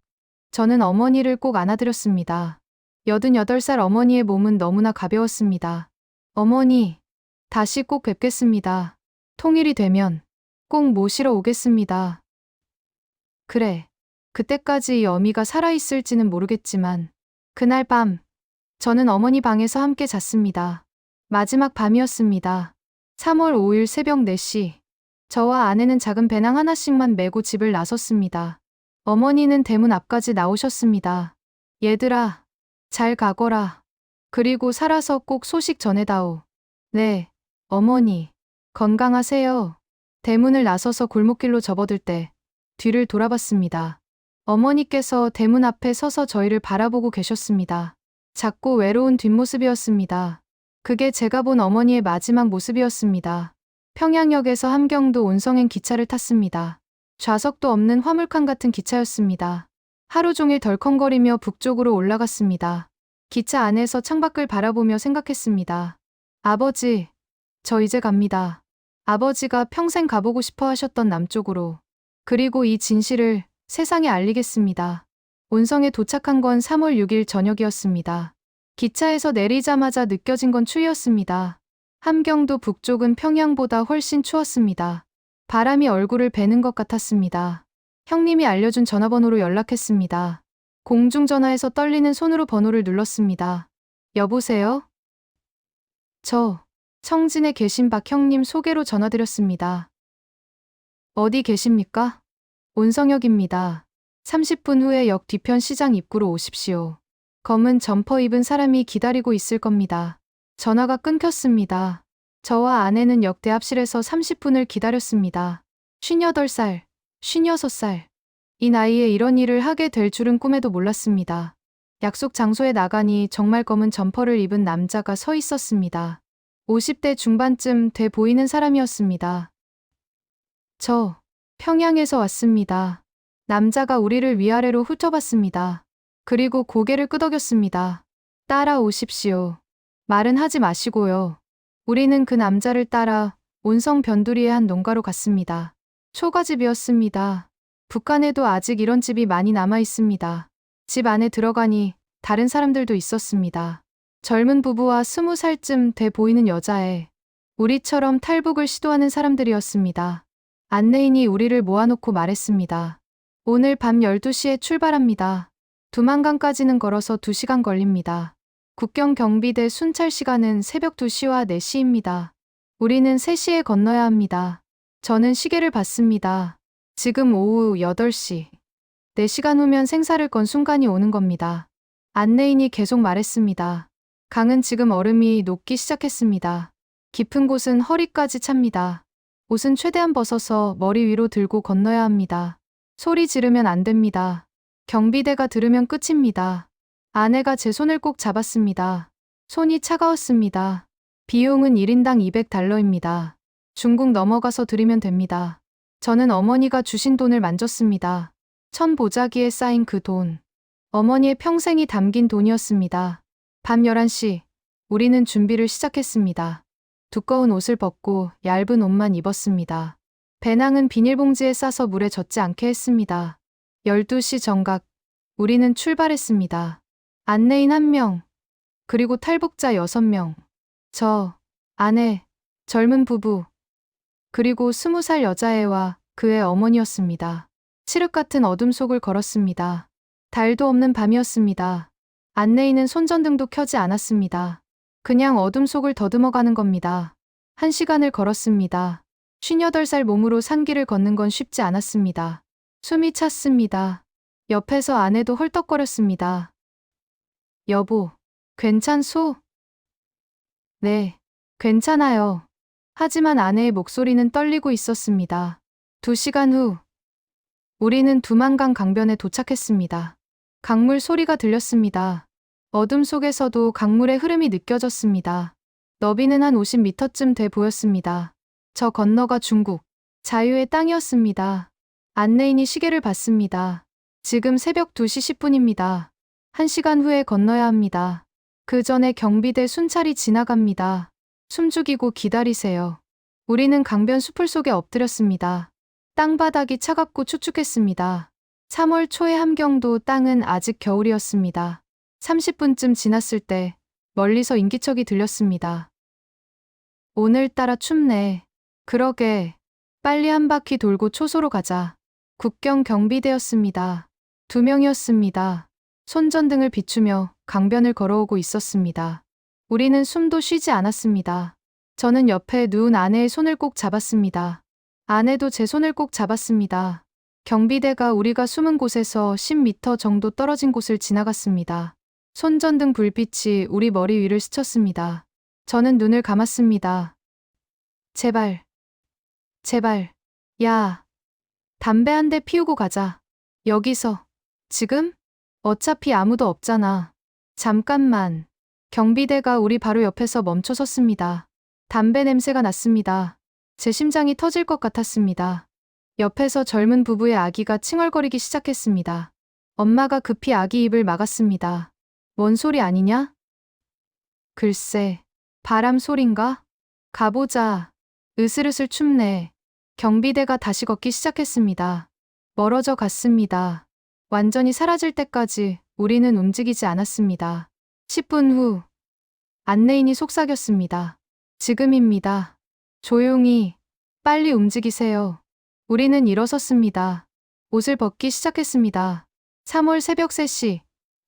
저는 어머니를 꼭 안아드렸습니다. 88살 어머니의 몸은 너무나 가벼웠습니다. 어머니, 다시 꼭 뵙겠습니다. 통일이 되면 꼭 모시러 오겠습니다. 그래, 그때까지 이 어미가 살아있을지는 모르겠지만 그날 밤, 저는 어머니 방에서 함께 잤습니다. 마지막 밤이었습니다. 3월 5일 새벽 4시, 저와 아내는 작은 배낭 하나씩만 메고 집을 나섰습니다. 어머니는 대문 앞까지 나오셨습니다. 얘들아, 잘 가거라. 그리고 살아서 꼭 소식 전해다오. 네, 어머니. 건강하세요. 대문을 나서서 골목길로 접어들 때 뒤를 돌아봤습니다. 어머니께서 대문 앞에 서서 저희를 바라보고 계셨습니다. 작고 외로운 뒷모습이었습니다. 그게 제가 본 어머니의 마지막 모습이었습니다. 평양역에서 함경도 온성행 기차를 탔습니다. 좌석도 없는 화물칸 같은 기차였습니다. 하루 종일 덜컹거리며 북쪽으로 올라갔습니다. 기차 안에서 창밖을 바라보며 생각했습니다. 아버지, 저 이제 갑니다. 아버지가 평생 가보고 싶어 하셨던 남쪽으로. 그리고 이 진실을 세상에 알리겠습니다. 온성에 도착한 건 3월 6일 저녁이었습니다. 기차에서 내리자마자 느껴진 건 추위였습니다. 함경도 북쪽은 평양보다 훨씬 추웠습니다. 바람이 얼굴을 베는 것 같았습니다. 형님이 알려준 전화번호로 연락했습니다. 공중전화에서 떨리는 손으로 번호를 눌렀습니다. 여보세요? 저, 청진에 계신 박 형님 소개로 전화드렸습니다. 어디 계십니까? 온성역입니다. 30분 후에 역 뒤편 시장 입구로 오십시오. 검은 점퍼 입은 사람이 기다리고 있을 겁니다. 전화가 끊겼습니다. 저와 아내는 역 대합실에서 30분을 기다렸습니다. 58살, 56살. 이 나이에 이런 일을 하게 될 줄은 꿈에도 몰랐습니다. 약속 장소에 나가니 정말 검은 점퍼를 입은 남자가 서 있었습니다. 50대 중반쯤 돼 보이는 사람이었습니다. 저, 평양에서 왔습니다. 남자가 우리를 위아래로 훑어봤습니다. 그리고 고개를 끄덕였습니다. 따라오십시오. 말은 하지 마시고요. 우리는 그 남자를 따라 온성 변두리의 한 농가로 갔습니다. 초가집이었습니다. 북한에도 아직 이런 집이 많이 남아 있습니다. 집 안에 들어가니 다른 사람들도 있었습니다. 젊은 부부와 20살쯤 돼 보이는 여자애. 우리처럼 탈북을 시도하는 사람들이었습니다. 안내인이 우리를 모아놓고 말했습니다. 오늘 밤 12시에 출발합니다. 두만강까지는 걸어서 2시간 걸립니다. 국경 경비대 순찰 시간은 새벽 2시와 4시입니다. 우리는 3시에 건너야 합니다. 저는 시계를 봤습니다. 지금 오후 8시. 4시간 후면 생사를 건 순간이 오는 겁니다. 안내인이 계속 말했습니다. 강은 지금 얼음이 녹기 시작했습니다. 깊은 곳은 허리까지 찹니다. 옷은 최대한 벗어서 머리 위로 들고 건너야 합니다. 소리 지르면 안 됩니다. 경비대가 들으면 끝입니다. 아내가 제 손을 꼭 잡았습니다. 손이 차가웠습니다. 비용은 1인당 200달러입니다. 중국 넘어가서 드리면 됩니다. 저는 어머니가 주신 돈을 만졌습니다. 천 보자기에 쌓인 그 돈. 어머니의 평생이 담긴 돈이었습니다. 밤 11시, 우리는 준비를 시작했습니다. 두꺼운 옷을 벗고 얇은 옷만 입었습니다. 배낭은 비닐봉지에 싸서 물에 젖지 않게 했습니다. 12시 정각, 우리는 출발했습니다. 안내인 1명, 그리고 탈북자 6명, 저, 아내, 젊은 부부, 그리고 20살 여자애와 그의 어머니였습니다. 칠흑 같은 어둠 속을 걸었습니다. 달도 없는 밤이었습니다. 안내인은 손전등도 켜지 않았습니다. 그냥 어둠 속을 더듬어가는 겁니다. 1시간을 걸었습니다. 58살 몸으로 산길을 걷는 건 쉽지 않았습니다. 숨이 찼습니다. 옆에서 아내도 헐떡거렸습니다. 여보, 괜찮소? 네, 괜찮아요. 하지만 아내의 목소리는 떨리고 있었습니다. 2시간 후, 우리는 두만강 강변에 도착했습니다. 강물 소리가 들렸습니다. 어둠 속에서도 강물의 흐름이 느껴졌습니다. 너비는 한 50m쯤 돼 보였습니다. 저 건너가 중국, 자유의 땅이었습니다. 안내인이 시계를 봤습니다. 지금 새벽 2시 10분입니다. 1시간 후에 건너야 합니다. 그 전에 경비대 순찰이 지나갑니다. 숨죽이고 기다리세요. 우리는 강변 수풀 속에 엎드렸습니다. 땅바닥이 차갑고 축축했습니다. 3월 초의 함경도 땅은 아직 겨울이었습니다. 30분쯤 지났을 때 멀리서 인기척이 들렸습니다. 오늘따라 춥네. 그러게. 빨리 한 바퀴 돌고 초소로 가자. 국경 경비대였습니다. 2명이었습니다. 손전등을 비추며 강변을 걸어오고 있었습니다. 우리는 숨도 쉬지 않았습니다. 저는 옆에 누운 아내의 손을 꼭 잡았습니다. 아내도 제 손을 꼭 잡았습니다. 경비대가 우리가 숨은 곳에서 10m 정도 떨어진 곳을 지나갔습니다. 손전등 불빛이 우리 머리 위를 스쳤습니다. 저는 눈을 감았습니다. 제발, 제발, 야, 담배 한 대 피우고 가자. 여기서, 지금? 어차피 아무도 없잖아. 잠깐만. 경비대가 우리 바로 옆에서 멈춰 섰습니다. 담배 냄새가 났습니다. 제 심장이 터질 것 같았습니다. 옆에서 젊은 부부의 아기가 칭얼거리기 시작했습니다. 엄마가 급히 아기 입을 막았습니다. 뭔 소리 아니냐? 글쎄, 바람 소린가? 가보자. 으슬으슬 춥네. 경비대가 다시 걷기 시작했습니다. 멀어져 갔습니다. 완전히 사라질 때까지 우리는 움직이지 않았습니다. 10분 후, 안내인이 속삭였습니다. 지금입니다. 조용히, 빨리 움직이세요. 우리는 일어섰습니다. 옷을 벗기 시작했습니다. 3월 새벽 3시,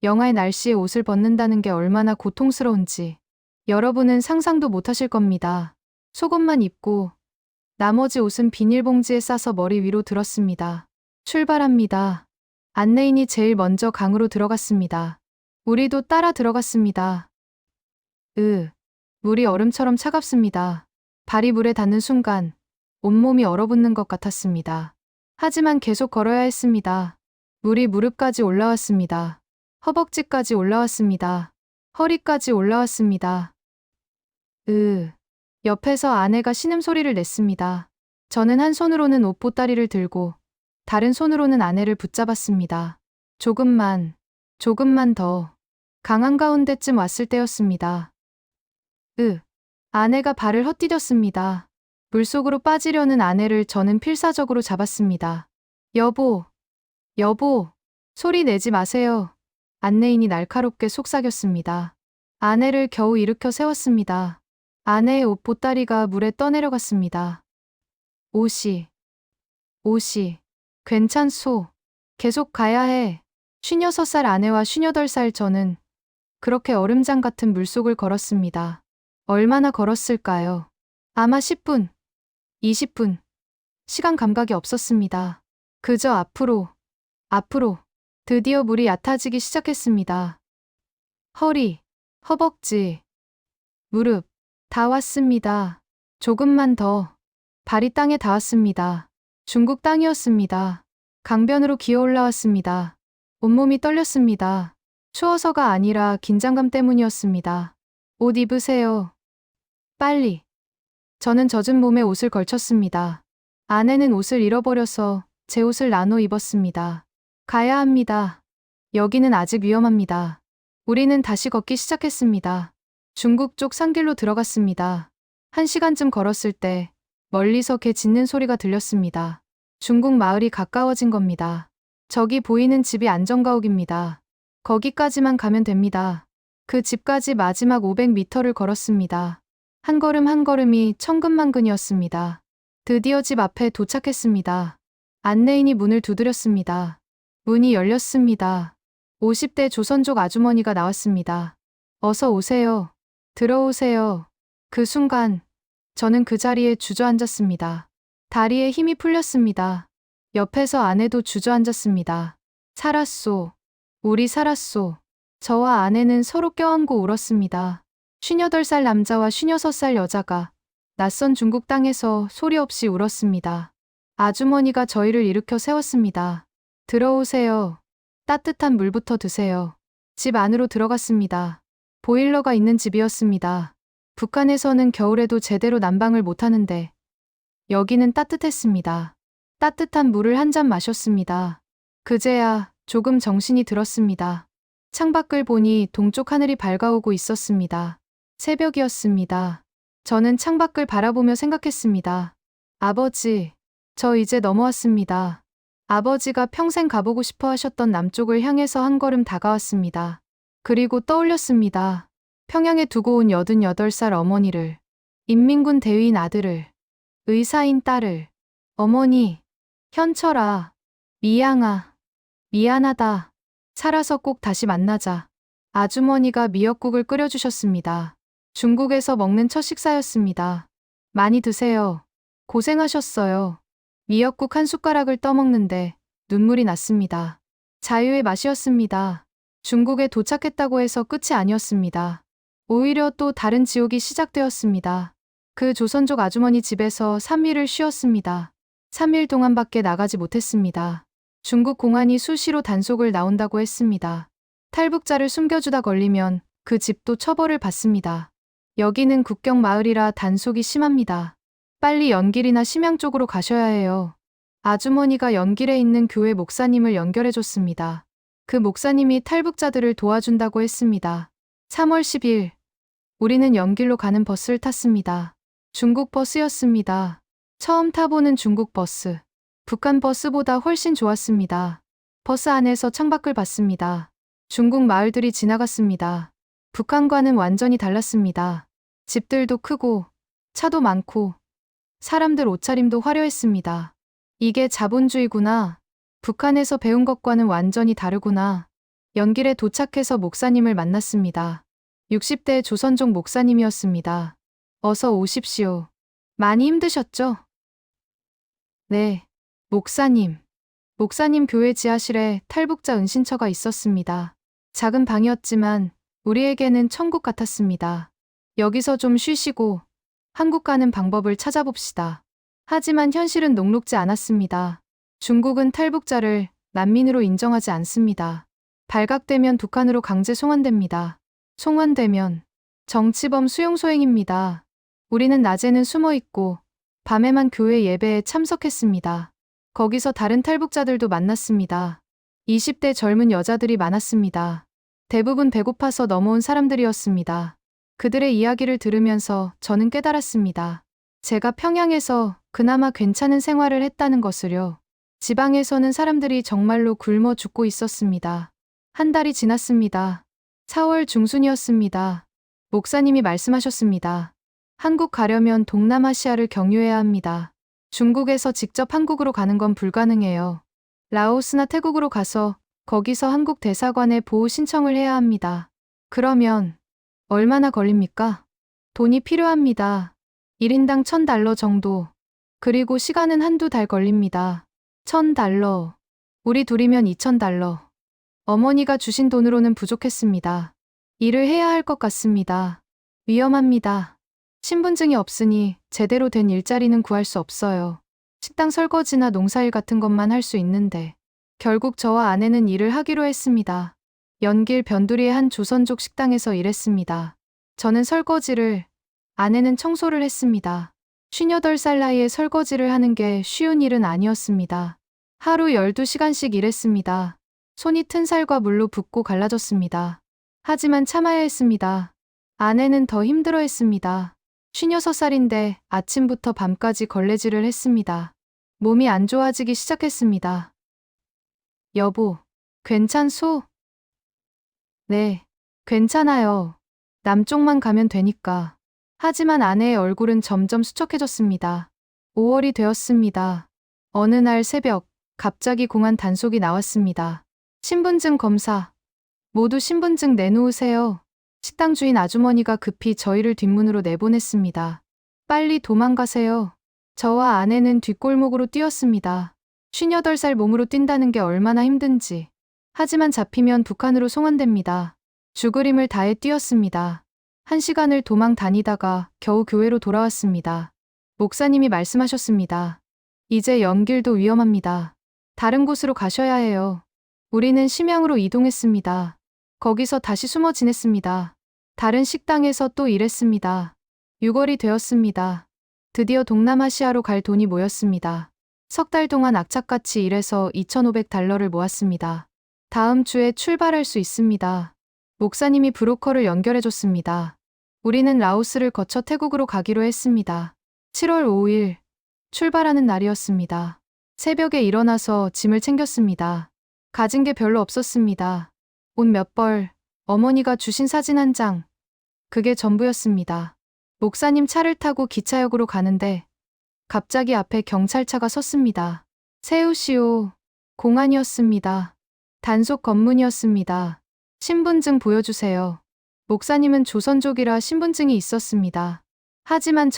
영하의 날씨에 옷을 벗는다는 게 얼마나 고통스러운지 여러분은 상상도 못하실 겁니다. 속옷만 입고 나머지 옷은 비닐봉지에 싸서 머리 위로 들었습니다. 출발합니다. 안내인이 제일 먼저 강으로 들어갔습니다. 우리도 따라 들어갔습니다. 물이 얼음처럼 차갑습니다. 발이 물에 닿는 순간 온몸이 얼어붙는 것 같았습니다. 하지만 계속 걸어야 했습니다. 물이 무릎까지 올라왔습니다. 허벅지까지 올라왔습니다. 허리까지 올라왔습니다. 옆에서 아내가 신음소리를 냈습니다. 저는 한 손으로는 옷 보따리를 들고 다른 손으로는 아내를 붙잡았습니다. 조금만 더. 강 한가운데쯤 왔을 때였습니다. 아내가 발을 헛디뎠습니다. 물속으로 빠지려는 아내를 저는 필사적으로 잡았습니다. 여보, 소리 내지 마세요. 안내인이 날카롭게 속삭였습니다. 아내를 겨우 일으켜 세웠습니다. 아내의 옷 보따리가 물에 떠내려갔습니다. 옷이. 괜찮소. 계속 가야 해. 56살 아내와 58살 저는 그렇게 얼음장 같은 물속을 걸었습니다. 얼마나 걸었을까요? 아마 10분, 20분. 시간 감각이 없었습니다. 그저 앞으로. 드디어 물이 얕아지기 시작했습니다. 허리, 허벅지, 무릎, 다 왔습니다. 조금만 더. 발이 땅에 닿았습니다. 중국 땅이었습니다. 강변으로 기어 올라왔습니다. 온몸이 떨렸습니다. 추워서가 아니라 긴장감 때문이었습니다. 옷 입으세요. 빨리. 저는 젖은 몸에 옷을 걸쳤습니다. 아내는 옷을 잃어버려서 제 옷을 나눠 입었습니다. 가야 합니다. 여기는 아직 위험합니다. 우리는 다시 걷기 시작했습니다. 중국 쪽 산길로 들어갔습니다. 1시간쯤 걸었을 때 멀리서 개 짖는 소리가 들렸습니다. 중국 마을이 가까워진 겁니다. 저기 보이는 집이 안전가옥입니다. 거기까지만 가면 됩니다. 그 집까지 마지막 500m를 걸었습니다. 한 걸음 한 걸음이 천근만근이었습니다. 드디어 집 앞에 도착했습니다. 안내인이 문을 두드렸습니다. 문이 열렸습니다. 50대 조선족 아주머니가 나왔습니다. 어서 오세요. 들어오세요. 그 순간 저는 그 자리에 주저앉았습니다. 다리에 힘이 풀렸습니다. 옆에서 아내도 주저앉았습니다. 살았소. 우리 살았소. 저와 아내는 서로 껴안고 울었습니다. 58살 남자와 56살 여자가 낯선 중국 땅에서 소리 없이 울었습니다. 아주머니가 저희를 일으켜 세웠습니다. 들어오세요. 따뜻한 물부터 드세요. 집 안으로 들어갔습니다. 보일러가 있는 집이었습니다. 북한에서는 겨울에도 제대로 난방을 못하는데 여기는 따뜻했습니다. 따뜻한 물을 한 잔 마셨습니다. 그제야 조금 정신이 들었습니다. 창밖을 보니 동쪽 하늘이 밝아오고 있었습니다. 새벽이었습니다. 저는 창밖을 바라보며 생각했습니다. 아버지, 저 이제 넘어왔습니다. 아버지가 평생 가보고 싶어 하셨던 남쪽을 향해서 한 걸음 다가왔습니다. 그리고 떠올렸습니다. 평양에 두고 온 88살 어머니를, 인민군 대위인 아들을, 의사인 딸을. 어머니, 현철아, 미양아, 미안하다. 살아서 꼭 다시 만나자. 아주머니가 미역국을 끓여주셨습니다. 중국에서 먹는 첫 식사였습니다. 많이 드세요. 고생하셨어요. 미역국 한 숟가락을 떠먹는데 눈물이 났습니다. 자유의 맛이었습니다. 중국에 도착했다고 해서 끝이 아니었습니다. 오히려 또 다른 지옥이 시작되었습니다. 그 조선족 아주머니 집에서 3일을 쉬었습니다. 3일 동안밖에 나가지 못했습니다. 중국 공안이 수시로 단속을 나온다고 했습니다. 탈북자를 숨겨주다 걸리면 그 집도 처벌을 받습니다. 여기는 국경 마을이라 단속이 심합니다. 빨리 연길이나 심양 쪽으로 가셔야 해요. 아주머니가 연길에 있는 교회 목사님을 연결해줬습니다. 그 목사님이 탈북자들을 도와준다고 했습니다. 3월 10일, 우리는 연길로 가는 버스를 탔습니다. 중국 버스였습니다. 처음 타보는 중국 버스. 북한 버스보다 훨씬 좋았습니다. 버스 안에서 창밖을 봤습니다. 중국 마을들이 지나갔습니다. 북한과는 완전히 달랐습니다. 집들도 크고, 차도 많고, 사람들 옷차림도 화려했습니다. 이게 자본주의구나. 북한에서 배운 것과는 완전히 다르구나. 연길에 도착해서 목사님을 만났습니다. 60대 조선족 목사님이었습니다. 어서 오십시오. 많이 힘드셨죠? 네, 목사님. 목사님 교회 지하실에 탈북자 은신처가 있었습니다. 작은 방이었지만 우리에게는 천국 같았습니다. 여기서 좀 쉬시고 한국 가는 방법을 찾아봅시다. 하지만 현실은 녹록지 않았습니다. 중국은 탈북자를 난민으로 인정하지 않습니다. 발각되면 북한으로 강제 송환됩니다. 송환되면 정치범 수용소행입니다. 우리는 낮에는 숨어 있고 밤에만 교회 예배에 참석했습니다. 거기서 다른 탈북자들도 만났습니다. 20대 젊은 여자들이 많았습니다. 대부분 배고파서 넘어온 사람들이었습니다. 그들의 이야기를 들으면서 저는 깨달았습니다. 제가 평양에서 그나마 괜찮은 생활을 했다는 것을요. 지방에서는 사람들이 정말로 굶어 죽고 있었습니다. 한 달이 지났습니다. 4월 중순이었습니다. 목사님이 말씀하셨습니다. 한국 가려면 동남아시아를 경유해야 합니다. 중국에서 직접 한국으로 가는 건 불가능해요. 라오스나 태국으로 가서 거기서 한국 대사관에 보호 신청을 해야 합니다. 그러면 얼마나 걸립니까? 돈이 필요합니다. 1인당 $1,000 정도. 그리고 시간은 한두 달 걸립니다. $1,000. 우리 둘이면 $2,000. 어머니가 주신 돈으로는 부족했습니다. 일을 해야 할 것 같습니다. 위험합니다. 신분증이 없으니 제대로 된 일자리는 구할 수 없어요. 식당 설거지나 농사일 같은 것만 할 수 있는데 결국 저와 아내는 일을 하기로 했습니다. 연길 변두리의 한 조선족 식당에서 일했습니다. 저는 설거지를, 아내는 청소를 했습니다. 58살 나이에 설거지를 하는 게 쉬운 일은 아니었습니다. 하루 12시간씩 일했습니다. 손이 튼 살과 물로 붓고 갈라졌습니다. 하지만 참아야 했습니다. 아내는 더 힘들어했습니다. 56살인데 아침부터 밤까지 걸레질을 했습니다. 몸이 안 좋아지기 시작했습니다. 여보, 괜찮소? 네, 괜찮아요. 남쪽만 가면 되니까. 하지만 아내의 얼굴은 점점 수척해졌습니다. 5월이 되었습니다. 어느 날 새벽, 갑자기 공안 단속이 나왔습니다. 신분증 검사. 모두 신분증 내놓으세요. 식당 주인 아주머니가 급히 저희를 뒷문으로 내보냈습니다. 빨리 도망가세요. 저와 아내는 뒷골목으로 뛰었습니다. 58살 몸으로 뛴다는 게 얼마나 힘든지. 하지만 잡히면 북한으로 송환됩니다. 죽을 힘을 다해 뛰었습니다. 1시간을 도망 다니다가 겨우 교회로 돌아왔습니다. 목사님이 말씀하셨습니다. 이제 연길도 위험합니다. 다른 곳으로 가셔야 해요. 우리는 심양으로 이동했습니다. 거기서 다시 숨어 지냈습니다. 다른 식당에서 또 일했습니다. 6월이 되었습니다. 드디어 동남아시아로 갈 돈이 모였습니다. 석 달 동안 악착같이 일해서 $2,500를 모았습니다. 다음 주에 출발할 수 있습니다. 목사님이 브로커를 연결해줬습니다. 우리는 라오스를 거쳐 태국으로 가기로 했습니다. 7월 5일, 출발하는 날이었습니다. 새벽에 일어나서 짐을 챙겼습니다. 가진 게 별로 없었습니다. 옷 몇 벌, 어머니가 주신 사진 한 장. 그게 전부였습니다. 목사님 차를 타고 기차역으로 가는데 갑자기 앞에 경찰차가 섰습니다. 세우시오. 공안이었습니다. 단속 검문이었습니다. 신분증 보여주세요. 목사님은 조선족이라 신분증이 있었습니다. 하지만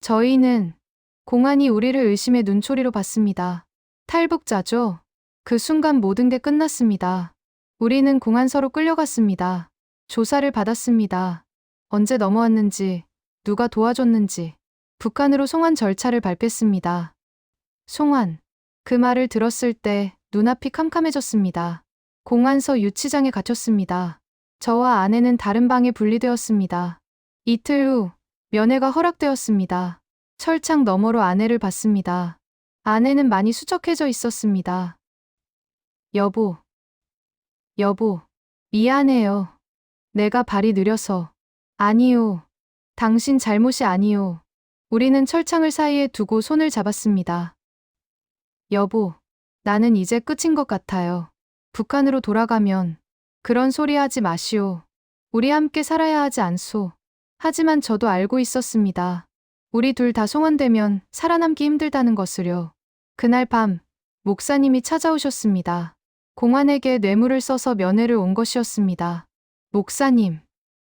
저희는 공안이 우리를 의심의 눈초리로 봤습니다. 탈북자죠? 그 순간 모든 게 끝났습니다. 우리는 공안서로 끌려갔습니다. 조사를 받았습니다. 언제 넘어왔는지, 누가 도와줬는지, 북한으로 송환 절차를 밟겠습니다. 송환. 그 말을 들었을 때 눈앞이 캄캄해졌습니다. 공안서 유치장에 갇혔습니다. 저와 아내는 다른 방에 분리되었습니다. 이틀 후 면회가 허락되었습니다. 철창 너머로 아내를 봤습니다. 아내는 많이 수척해져 있었습니다. 여보, 미안해요. 내가 발이 느려서. 아니요. 당신 잘못이 아니요. 우리는 철창을 사이에 두고 손을 잡았습니다. 여보, 나는 이제 끝인 것 같아요. 북한으로 돌아가면 그런 소리 하지 마시오. 우리 함께 살아야 하지 않소. 하지만 저도 알고 있었습니다. 우리 둘 다 송환되면 살아남기 힘들다는 것을요. 그날 밤 목사님이 찾아오셨습니다. 공안에게 뇌물을 써서 면회를 온 것이었습니다. 목사님,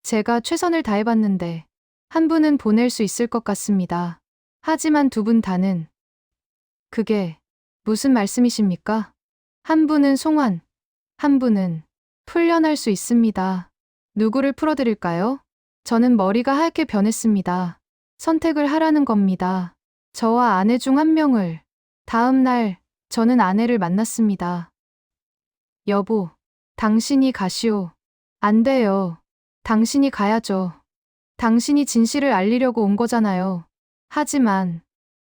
제가 최선을 다해봤는데 한 분은 보낼 수 있을 것 같습니다. 하지만 두 분 다는. 그게 무슨 말씀이십니까? 한 분은 송환, 한 분은 풀려날 수 있습니다. 누구를 풀어드릴까요? 저는 머리가 하얗게 변했습니다. 선택을 하라는 겁니다. 저와 아내 중 한 명을. 다음 날 저는 아내를 만났습니다. 여보, 당신이 가시오. 안 돼요. 당신이 가야죠. 당신이 진실을 알리려고 온 거잖아요. 하지만,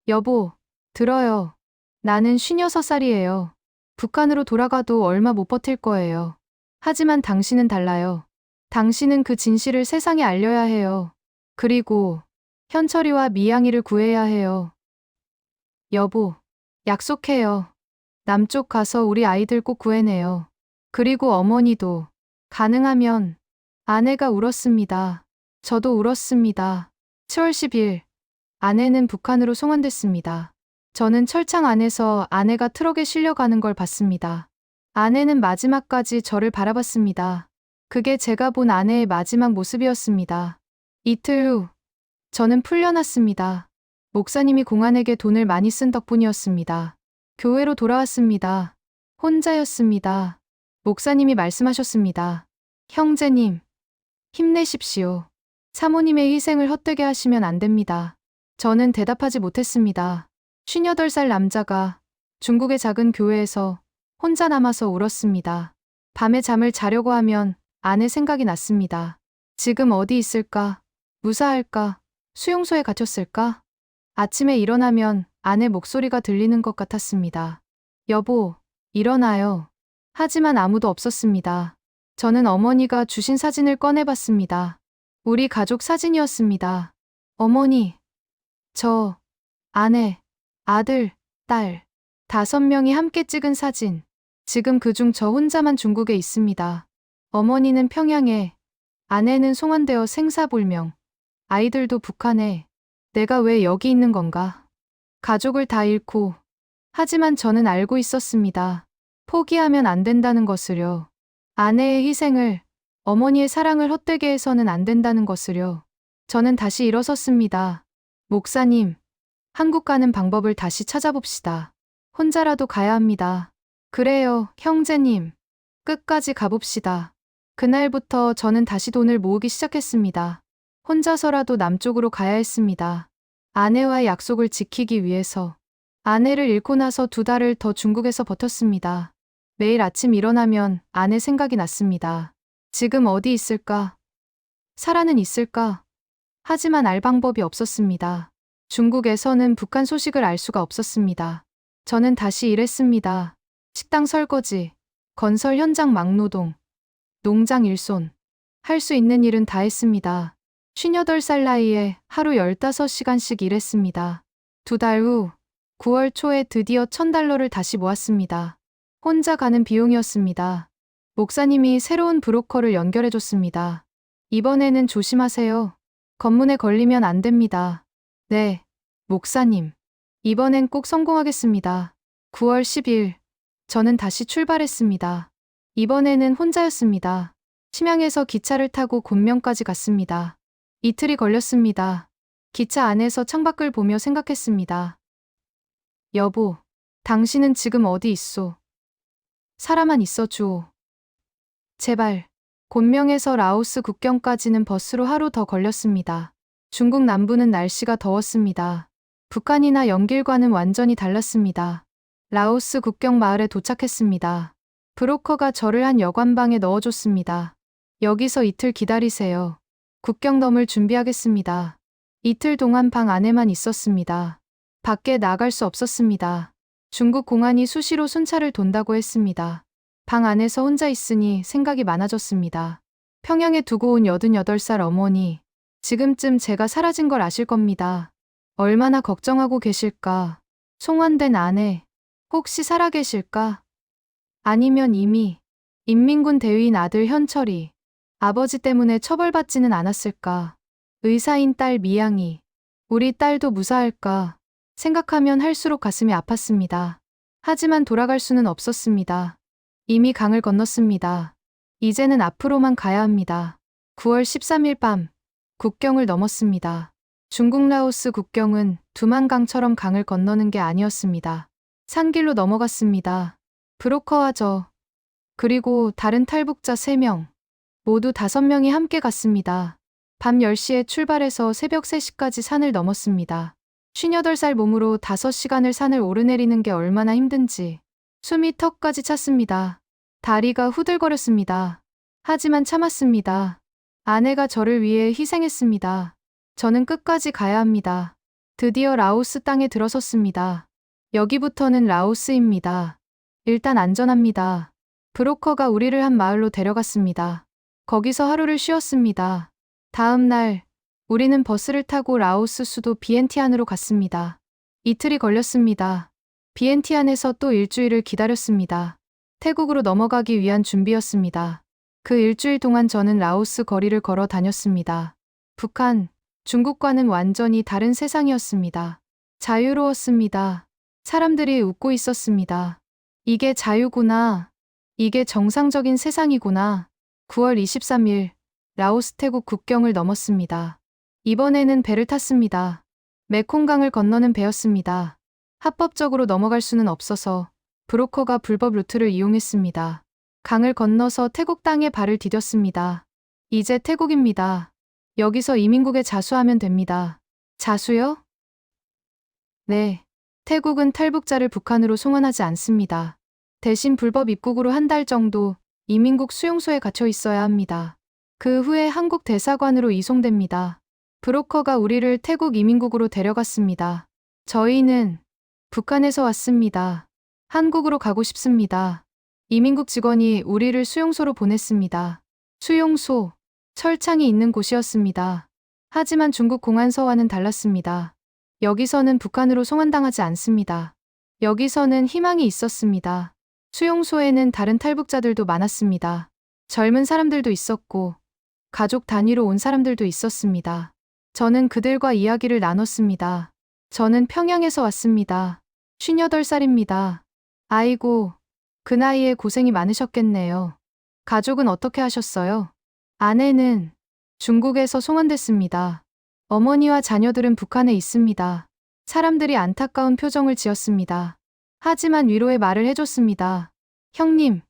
여보, 들어요. 나는 56살이에요. 북한으로 돌아가도 얼마 못 버틸 거예요. 하지만 당신은 달라요. 당신은 그 진실을 세상에 알려야 해요. 그리고 현철이와 미양이를 구해야 해요. 여보, 약속해요. 남쪽 가서 우리 아이들 꼭 구해내요. 그리고 어머니도. 가능하면. 아내가 울었습니다. 저도 울었습니다. 7월 10일, 아내는 북한으로 송환됐습니다. 저는 철창 안에서 아내가 트럭에 실려가는 걸 봤습니다. 아내는 마지막까지 저를 바라봤습니다. 그게 제가 본 아내의 마지막 모습이었습니다. 이틀 후, 저는 풀려났습니다. 목사님이 공안에게 돈을 많이 쓴 덕분이었습니다. 교회로 돌아왔습니다. 혼자였습니다. 목사님이 말씀하셨습니다. 형제님, 힘내십시오. 사모님의 희생을 헛되게 하시면 안 됩니다. 저는 대답하지 못했습니다. 58살 남자가 중국의 작은 교회에서 혼자 남아서 울었습니다. 밤에 잠을 자려고 하면 아내 생각이 났습니다. 지금 어디 있을까? 무사할까? 수용소에 갇혔을까? 아침에 일어나면 아내 목소리가 들리는 것 같았습니다. 여보, 일어나요. 하지만 아무도 없었습니다. 저는 어머니가 주신 사진을 꺼내봤습니다. 우리 가족 사진이었습니다. 어머니, 저, 아내, 아들, 딸, 5명이 함께 찍은 사진. 지금 그중 저 혼자만 중국에 있습니다. 어머니는 평양에, 아내는 송환되어 생사불명, 아이들도 북한에. 내가 왜 여기 있는 건가? 가족을 다 잃고. 하지만 저는 알고 있었습니다. 포기하면 안 된다는 것을요. 아내의 희생을, 어머니의 사랑을 헛되게 해서는 안 된다는 것을요. 저는 다시 일어섰습니다. 목사님, 한국 가는 방법을 다시 찾아봅시다. 혼자라도 가야 합니다. 그래요, 형제님. 끝까지 가봅시다. 그날부터 저는 다시 돈을 모으기 시작했습니다. 혼자서라도 남쪽으로 가야 했습니다. 아내와의 약속을 지키기 위해서. 아내를 잃고 나서 2달을 더 중국에서 버텼습니다. 매일 아침 일어나면 아내 생각이 났습니다. 지금 어디 있을까? 살아는 있을까? 하지만 알 방법이 없었습니다. 중국에서는 북한 소식을 알 수가 없었습니다. 저는 다시 일했습니다. 식당 설거지, 건설 현장 막노동, 농장 일손. 할 수 있는 일은 다 했습니다. 58살 나이에 하루 15시간씩 일했습니다. 2달 후 9월 초에 드디어 $1000를 다시 모았습니다. 혼자 가는 비용이었습니다. 목사님이 새로운 브로커를 연결해줬습니다. 이번에는 조심하세요. 검문에 걸리면 안 됩니다. 네, 목사님. 이번엔 꼭 성공하겠습니다. 9월 10일, 저는 다시 출발했습니다. 이번에는 혼자였습니다. 심양에서 기차를 타고 곤명까지 갔습니다. 이틀이 걸렸습니다. 기차 안에서 창밖을 보며 생각했습니다. 여보, 당신은 지금 어디 있소? 살아만 있어 주오. 제발. 곤명에서 라오스 국경까지는 버스로 하루 더 걸렸습니다. 중국 남부는 날씨가 더웠습니다. 북한이나 연길과는 완전히 달랐습니다. 라오스 국경 마을에 도착했습니다. 브로커가 저를 한 여관방에 넣어줬습니다. 여기서 이틀 기다리세요. 국경 넘을 준비하겠습니다. 이틀 동안 방 안에만 있었습니다. 밖에 나갈 수 없었습니다. 중국 공안이 수시로 순찰을 돈다고 했습니다. 방 안에서 혼자 있으니 생각이 많아졌습니다. 평양에 두고 온 88살 어머니, 지금쯤 제가 사라진 걸 아실 겁니다. 얼마나 걱정하고 계실까? 송환된 아내, 혹시 살아계실까? 아니면 이미 인민군 대위인 아들 현철이 아버지 때문에 처벌받지는 않았을까? 의사인 딸 미양이 우리 딸도 무사할까? 생각하면 할수록 가슴이 아팠습니다. 하지만 돌아갈 수는 없었습니다. 이미 강을 건넜습니다. 이제는 앞으로만 가야 합니다. 9월 13일 밤 국경을 넘었습니다. 중국 라오스 국경은 두만강처럼 강을 건너는 게 아니었습니다. 산길로 넘어갔습니다. 브로커와 저, 그리고 다른 탈북자 3명, 모두 5명이 함께 갔습니다. 밤 10시에 출발해서 새벽 3시까지 산을 넘었습니다. 58살 몸으로 5시간을 산을 오르내리는 게 얼마나 힘든지 숨이 턱까지 찼습니다. 다리가 후들거렸습니다. 하지만 참았습니다. 아내가 저를 위해 희생했습니다. 저는 끝까지 가야 합니다. 드디어 라오스 땅에 들어섰습니다. 여기부터는 라오스입니다. 일단 안전합니다. 브로커가 우리를 한 마을로 데려갔습니다. 거기서 하루를 쉬었습니다. 다음 날 우리는 버스를 타고 라오스 수도 비엔티안으로 갔습니다. 이틀이 걸렸습니다. 비엔티안에서 또 일주일을 기다렸습니다. 태국으로 넘어가기 위한 준비였습니다. 그 일주일 동안 저는 라오스 거리를 걸어 다녔습니다. 북한, 중국과는 완전히 다른 세상이었습니다. 자유로웠습니다. 사람들이 웃고 있었습니다. 이게 자유구나. 이게 정상적인 세상이구나. 9월 23일, 라오스 태국 국경을 넘었습니다. 이번에는 배를 탔습니다. 메콩강을 건너는 배였습니다. 합법적으로 넘어갈 수는 없어서 브로커가 불법 루트를 이용했습니다. 강을 건너서 태국 땅에 발을 디뎠습니다. 이제 태국입니다. 여기서 이민국에 자수하면 됩니다. 자수요? 네. 태국은 탈북자를 북한으로 송환하지 않습니다. 대신 불법 입국으로 한 달 정도 이민국 수용소에 갇혀 있어야 합니다. 그 후에 한국 대사관으로 이송됩니다. 브로커가 우리를 태국 이민국으로 데려갔습니다. 저희는 북한에서 왔습니다. 한국으로 가고 싶습니다. 이민국 직원이 우리를 수용소로 보냈습니다. 수용소, 철창이 있는 곳이었습니다. 하지만 중국 공안서와는 달랐습니다. 여기서는 북한으로 송환당하지 않습니다. 여기서는 희망이 있었습니다. 수용소에는 다른 탈북자들도 많았습니다. 젊은 사람들도 있었고, 가족 단위로 온 사람들도 있었습니다. 저는 그들과 이야기를 나눴습니다. 저는 평양에서 왔습니다. 58살입니다. 아이고, 그 나이에 고생이 많으셨겠네요. 가족은 어떻게 하셨어요? 아내는 중국에서 송환됐습니다. 어머니와 자녀들은 북한에 있습니다. 사람들이 안타까운 표정을 지었습니다. 하지만 위로의 말을 해줬습니다. 형님,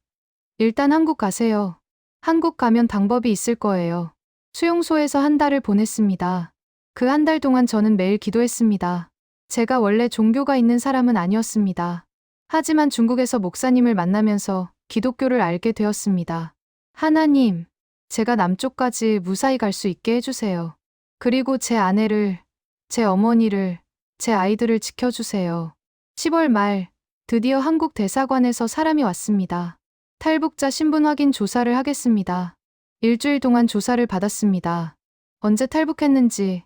일단 한국 가세요. 한국 가면 방법이 있을 거예요. 수용소에서 한 달을 보냈습니다. 그 한 달 동안 저는 매일 기도했습니다. 제가 원래 종교가 있는 사람은 아니었습니다. 하지만 중국에서 목사님을 만나면서 기독교를 알게 되었습니다. 하나님, 제가 남쪽까지 무사히 갈 수 있게 해주세요. 그리고 제 아내를, 제 어머니를, 제 아이들을 지켜주세요. 10월 말, 드디어 한국 대사관에서 사람이 왔습니다. 탈북자 신분 확인 조사를 하겠습니다. 일주일 동안 조사를 받았습니다. 언제 탈북했는지,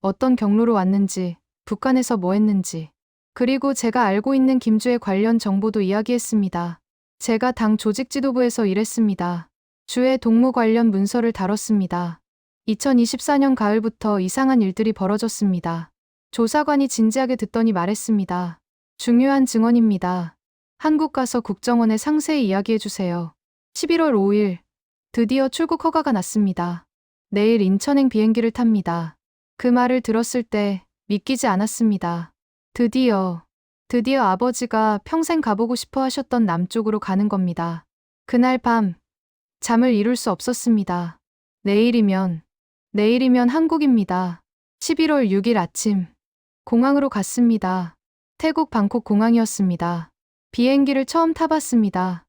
어떤 경로로 왔는지, 북한에서 뭐 했는지, 그리고 제가 알고 있는 김주에 관련 정보도 이야기했습니다. 제가 당 조직 지도부에서 일했습니다. 주의 동무 관련 문서를 다뤘습니다. 2024년 가을부터 이상한 일들이 벌어졌습니다. 조사관이 진지하게 듣더니 말했습니다. 중요한 증언입니다. 한국 가서 국정원에 상세히 이야기해주세요. 11월 5일, 드디어 출국 허가가 났습니다. 내일 인천행 비행기를 탑니다. 그 말을 들었을 때 믿기지 않았습니다. 드디어 아버지가 평생 가보고 싶어 하셨던 남쪽으로 가는 겁니다. 그날 밤, 잠을 이룰 수 없었습니다. 내일이면 한국입니다. 11월 6일 아침, 공항으로 갔습니다. 태국 방콕 공항이었습니다. 비행기를 처음 타봤습니다.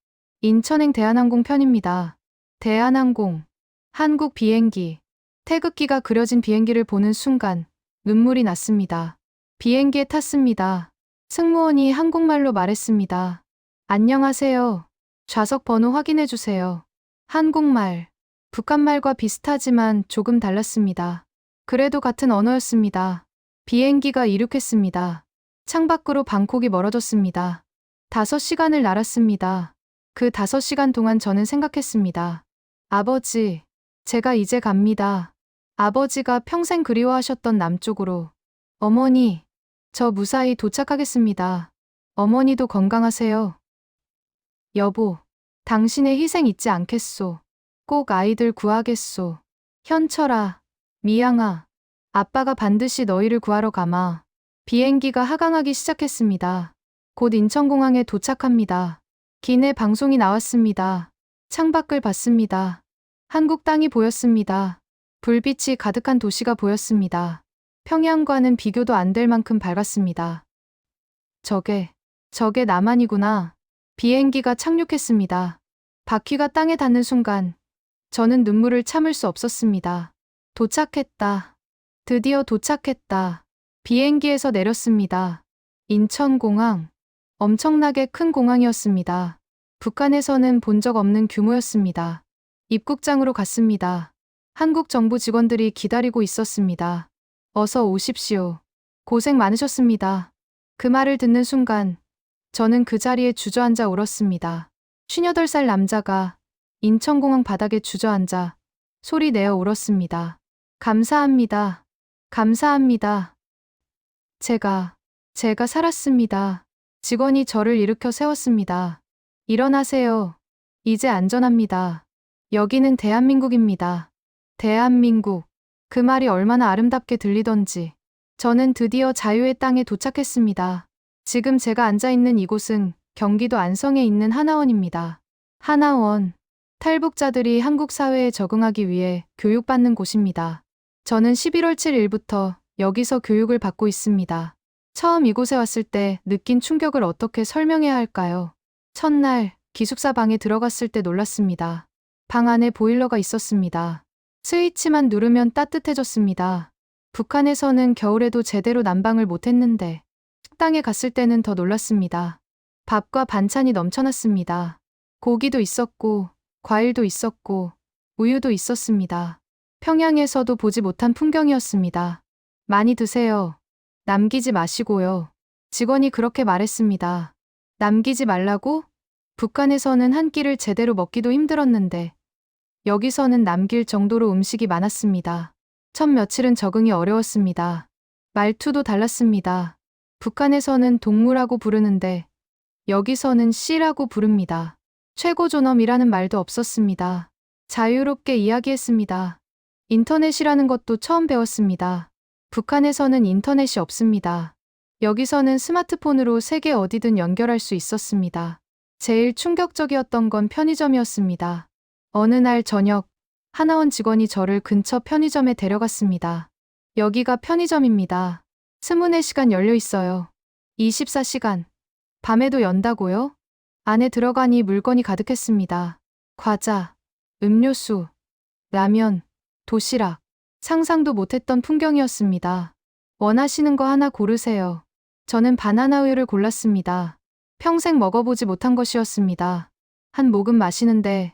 인천행 대한항공 편입니다. 대한항공, 한국 비행기. 태극기가 그려진 비행기를 보는 순간 눈물이 났습니다. 비행기에 탔습니다. 승무원이 한국말로 말했습니다. 안녕하세요. 좌석 번호 확인해 주세요. 한국말. 북한말과 비슷하지만 조금 달랐습니다. 그래도 같은 언어였습니다. 비행기가 이륙했습니다. 창밖으로 방콕이 멀어졌습니다. 5시간을 날았습니다. 그 5시간 동안 저는 생각했습니다. 아버지, 제가 이제 갑니다. 아버지가 평생 그리워하셨던 남쪽으로. 어머니, 저 무사히 도착하겠습니다. 어머니도 건강하세요. 여보, 당신의 희생 잊지 않겠소. 꼭 아이들 구하겠소. 현철아, 미양아, 아빠가 반드시 너희를 구하러 가마. 비행기가 하강하기 시작했습니다. 곧 인천공항에 도착합니다. 기내 방송이 나왔습니다. 창밖을 봤습니다. 한국 땅이 보였습니다. 불빛이 가득한 도시가 보였습니다. 평양과는 비교도 안 될 만큼 밝았습니다. 저게 남한이구나. 비행기가 착륙했습니다. 바퀴가 땅에 닿는 순간 저는 눈물을 참을 수 없었습니다. 도착했다. 드디어 도착했다. 비행기에서 내렸습니다. 인천공항. 엄청나게 큰 공항이었습니다. 북한에서는 본 적 없는 규모였습니다. 입국장으로 갔습니다. 한국 정부 직원들이 기다리고 있었습니다. 어서 오십시오. 고생 많으셨습니다. 그 말을 듣는 순간 저는 그 자리에 주저앉아 울었습니다. 58살 남자가 인천공항 바닥에 주저앉아 소리 내어 울었습니다. 감사합니다. 감사합니다. 제가 살았습니다. 직원이 저를 일으켜 세웠습니다. 일어나세요. 이제 안전합니다. 여기는 대한민국입니다. 대한민국. 그 말이 얼마나 아름답게 들리던지. 저는 드디어 자유의 땅에 도착했습니다. 지금 제가 앉아 있는 이곳은 경기도 안성에 있는 하나원입니다. 하나원. 탈북자들이 한국 사회에 적응하기 위해 교육받는 곳입니다. 저는 11월 7일부터 여기서 교육을 받고 있습니다. 처음 이곳에 왔을 때 느낀 충격을 어떻게 설명해야 할까요? 첫날 기숙사 방에 들어갔을 때 놀랐습니다. 방 안에 보일러가 있었습니다. 스위치만 누르면 따뜻해졌습니다. 북한에서는 겨울에도 제대로 난방을 못했는데 식당에 갔을 때는 더 놀랐습니다. 밥과 반찬이 넘쳐났습니다. 고기도 있었고 과일도 있었고 우유도 있었습니다. 평양에서도 보지 못한 풍경이었습니다. 많이 드세요. 남기지 마시고요. 직원이 그렇게 말했습니다. 남기지 말라고? 북한에서는 한 끼를 제대로 먹기도 힘들었는데 여기서는 남길 정도로 음식이 많았습니다. 첫 며칠은 적응이 어려웠습니다. 말투도 달랐습니다. 북한에서는 동무라고 부르는데 여기서는 씨라고 부릅니다. 최고 존엄이라는 말도 없었습니다. 자유롭게 이야기했습니다. 인터넷이라는 것도 처음 배웠습니다. 북한에서는 인터넷이 없습니다. 여기서는 스마트폰으로 세계 어디든 연결할 수 있었습니다. 제일 충격적이었던 건 편의점이었습니다. 어느 날 저녁, 하나원 직원이 저를 근처 편의점에 데려갔습니다. 여기가 편의점입니다. 24시간 열려 있어요. 24시간. 밤에도 연다고요? 안에 들어가니 물건이 가득했습니다. 과자, 음료수, 라면, 도시락. 상상도 못했던 풍경이었습니다. 원하시는 거 하나 고르세요. 저는 바나나 우유를 골랐습니다. 평생 먹어보지 못한 것이었습니다. 한 모금 마시는데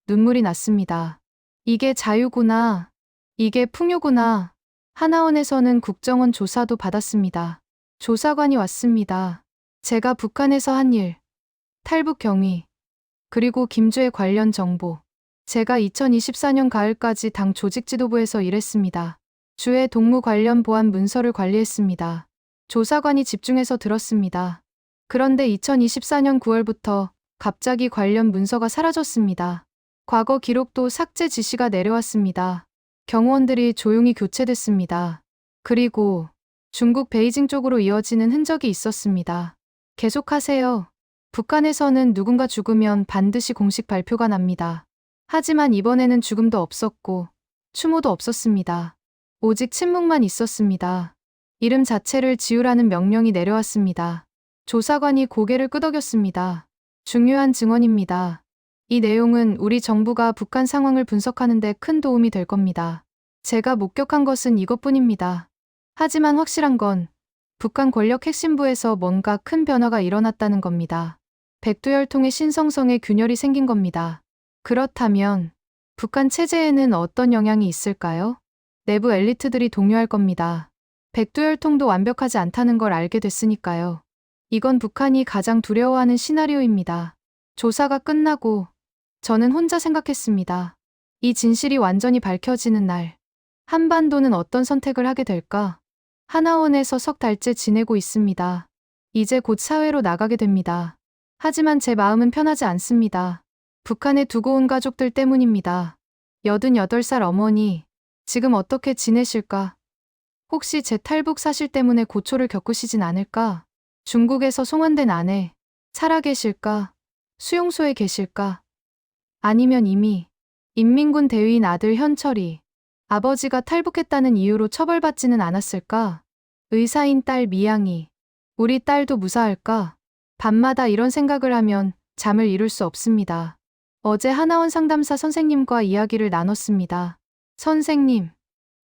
눈물이 났습니다. 이게 자유구나. 이게 풍요구나. 하나원에서는 국정원 조사도 받았습니다. 조사관이 왔습니다. 제가 북한에서 한 일, 탈북 경위, 그리고 김주애 관련 정보. 제가 2024년 가을까지 당 조직 지도부에서 일했습니다. 주의 동무 관련 보안 문서를 관리했습니다. 조사관이 집중해서 들었습니다. 그런데 2024년 9월부터 갑자기 관련 문서가 사라졌습니다. 과거 기록도 삭제 지시가 내려왔습니다. 경호원들이 조용히 교체됐습니다. 그리고 중국 베이징 쪽으로 이어지는 흔적이 있었습니다. 계속하세요. 북한에서는 누군가 죽으면 반드시 공식 발표가 납니다. 하지만 이번에는 죽음도 없었고 추모도 없었습니다. 오직 침묵만 있었습니다. 이름 자체를 지우라는 명령이 내려왔습니다. 조사관이 고개를 끄덕였습니다. 중요한 증언입니다. 이 내용은 우리 정부가 북한 상황을 분석하는 데 큰 도움이 될 겁니다. 제가 목격한 것은 이것뿐입니다. 하지만 확실한 건 북한 권력 핵심부에서 뭔가 큰 변화가 일어났다는 겁니다. 백두혈통의 신성성에 균열이 생긴 겁니다. 그렇다면 북한 체제에는 어떤 영향이 있을까요? 내부 엘리트들이 동요할 겁니다. 백두혈통도 완벽하지 않다는 걸 알게 됐으니까요. 이건 북한이 가장 두려워하는 시나리오입니다. 조사가 끝나고 저는 혼자 생각했습니다. 이 진실이 완전히 밝혀지는 날, 한반도는 어떤 선택을 하게 될까? 하나원에서 석 달째 지내고 있습니다. 이제 곧 사회로 나가게 됩니다. 하지만 제 마음은 편하지 않습니다. 북한에 두고 온 가족들 때문입니다. 88살 어머니, 지금 어떻게 지내실까? 혹시 제 탈북 사실 때문에 고초를 겪으시진 않을까? 중국에서 송환된 아내, 살아계실까? 수용소에 계실까? 아니면 이미 인민군 대위인 아들 현철이 아버지가 탈북했다는 이유로 처벌받지는 않았을까? 의사인 딸 미양이 우리 딸도 무사할까? 밤마다 이런 생각을 하면 잠을 이룰 수 없습니다. 어제 하나원 상담사 선생님과 이야기를 나눴습니다. 선생님,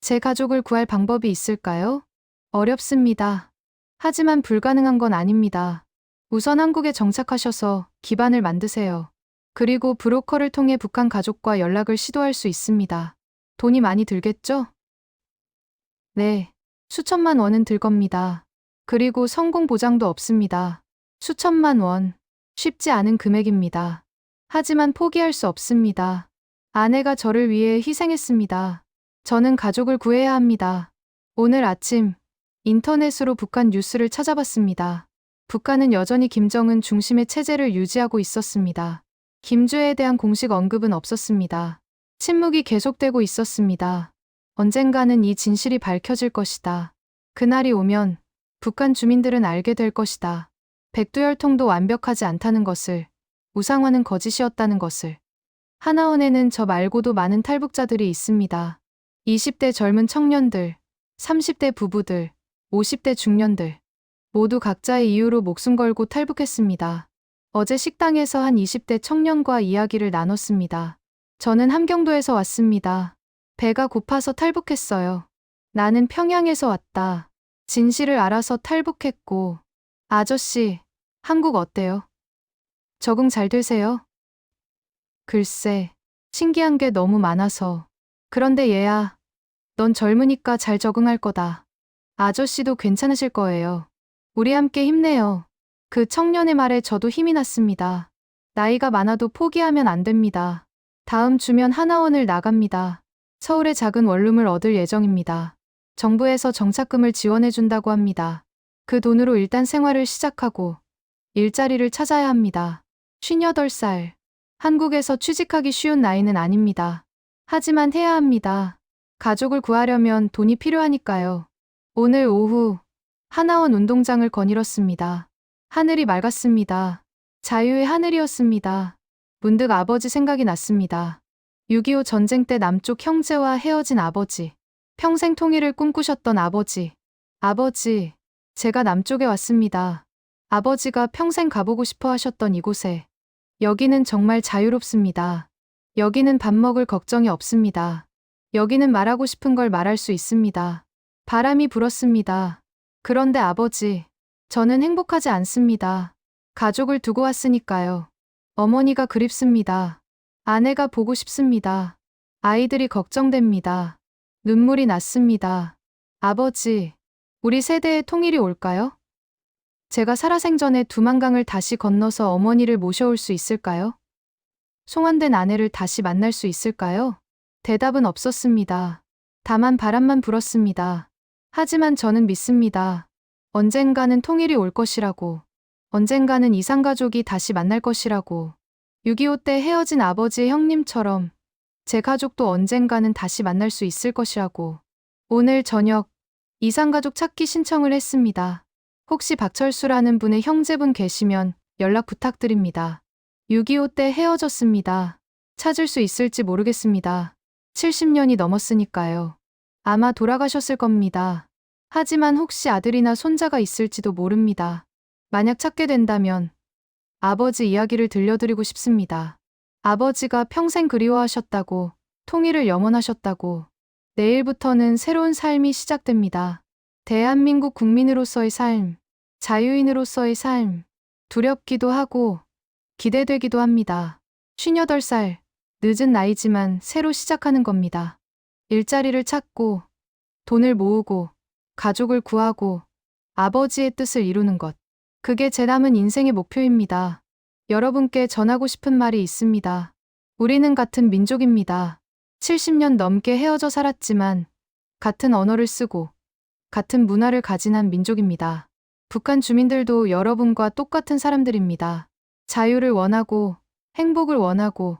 제 가족을 구할 방법이 있을까요? 어렵습니다. 하지만 불가능한 건 아닙니다. 우선 한국에 정착하셔서 기반을 만드세요. 그리고 브로커를 통해 북한 가족과 연락을 시도할 수 있습니다. 돈이 많이 들겠죠? 네, 수천만 원은 들 겁니다. 그리고 성공 보장도 없습니다. 수천만 원, 쉽지 않은 금액입니다. 하지만 포기할 수 없습니다. 아내가 저를 위해 희생했습니다. 저는 가족을 구해야 합니다. 오늘 아침 인터넷으로 북한 뉴스를 찾아봤습니다. 북한은 여전히 김정은 중심의 체제를 유지하고 있었습니다. 김주애에 대한 공식 언급은 없었습니다. 침묵이 계속되고 있었습니다. 언젠가는 이 진실이 밝혀질 것이다. 그날이 오면 북한 주민들은 알게 될 것이다. 백두혈통도 완벽하지 않다는 것을, 우상화는 거짓이었다는 것을. 하나원에는 저 말고도 많은 탈북자들이 있습니다. 20대 젊은 청년들, 30대 부부들, 50대 중년들. 모두 각자의 이유로 목숨 걸고 탈북했습니다. 어제 식당에서 한 20대 청년과 이야기를 나눴습니다. 저는 함경도에서 왔습니다. 배가 고파서 탈북했어요. 나는 평양에서 왔다. 진실을 알아서 탈북했고. 아저씨, 한국 어때요? 적응 잘 되세요? 글쎄, 신기한 게 너무 많아서. 그런데 얘야, 넌 젊으니까 잘 적응할 거다. 아저씨도 괜찮으실 거예요. 우리 함께 힘내요. 그 청년의 말에 저도 힘이 났습니다. 나이가 많아도 포기하면 안 됩니다. 다음 주면 하나원을 나갑니다. 서울의 작은 원룸을 얻을 예정입니다. 정부에서 정착금을 지원해준다고 합니다. 그 돈으로 일단 생활을 시작하고 일자리를 찾아야 합니다. 58살. 한국에서 취직하기 쉬운 나이는 아닙니다. 하지만 해야 합니다. 가족을 구하려면 돈이 필요하니까요. 오늘 오후 하나원 운동장을 거닐었습니다. 하늘이 맑았습니다. 자유의 하늘이었습니다. 문득 아버지 생각이 났습니다. 6.25 전쟁 때 남쪽 형제와 헤어진 아버지. 평생 통일을 꿈꾸셨던 아버지. 아버지, 제가 남쪽에 왔습니다. 아버지가 평생 가보고 싶어 하셨던 이곳에. 여기는 정말 자유롭습니다. 여기는 밥 먹을 걱정이 없습니다. 여기는 말하고 싶은 걸 말할 수 있습니다. 바람이 불었습니다. 그런데 아버지, 저는 행복하지 않습니다. 가족을 두고 왔으니까요. 어머니가 그립습니다. 아내가 보고 싶습니다. 아이들이 걱정됩니다. 눈물이 났습니다. 아버지, 우리 세대의 통일이 올까요? 제가 살아생전에 두만강을 다시 건너서 어머니를 모셔올 수 있을까요? 송환된 아내를 다시 만날 수 있을까요? 대답은 없었습니다. 다만 바람만 불었습니다. 하지만 저는 믿습니다. 언젠가는 통일이 올 것이라고. 언젠가는 이산가족이 다시 만날 것이라고. 6.25 때 헤어진 아버지의 형님처럼 제 가족도 언젠가는 다시 만날 수 있을 것이라고. 오늘 저녁 이산가족 찾기 신청을 했습니다. 혹시 박철수라는 분의 형제분 계시면 연락 부탁드립니다. 6.25 때 헤어졌습니다. 찾을 수 있을지 모르겠습니다. 70년이 넘었으니까요. 아마 돌아가셨을 겁니다. 하지만 혹시 아들이나 손자가 있을지도 모릅니다. 만약 찾게 된다면 아버지 이야기를 들려드리고 싶습니다. 아버지가 평생 그리워하셨다고, 통일을 염원하셨다고. 내일부터는 새로운 삶이 시작됩니다. 대한민국 국민으로서의 삶, 자유인으로서의 삶. 두렵기도 하고 기대되기도 합니다. 58살, 늦은 나이지만 새로 시작하는 겁니다. 일자리를 찾고, 돈을 모으고, 가족을 구하고, 아버지의 뜻을 이루는 것. 그게 제 남은 인생의 목표입니다. 여러분께 전하고 싶은 말이 있습니다. 우리는 같은 민족입니다. 70년 넘게 헤어져 살았지만 같은 언어를 쓰고 같은 문화를 가진 한 민족입니다. 북한 주민들도 여러분과 똑같은 사람들입니다. 자유를 원하고 행복을 원하고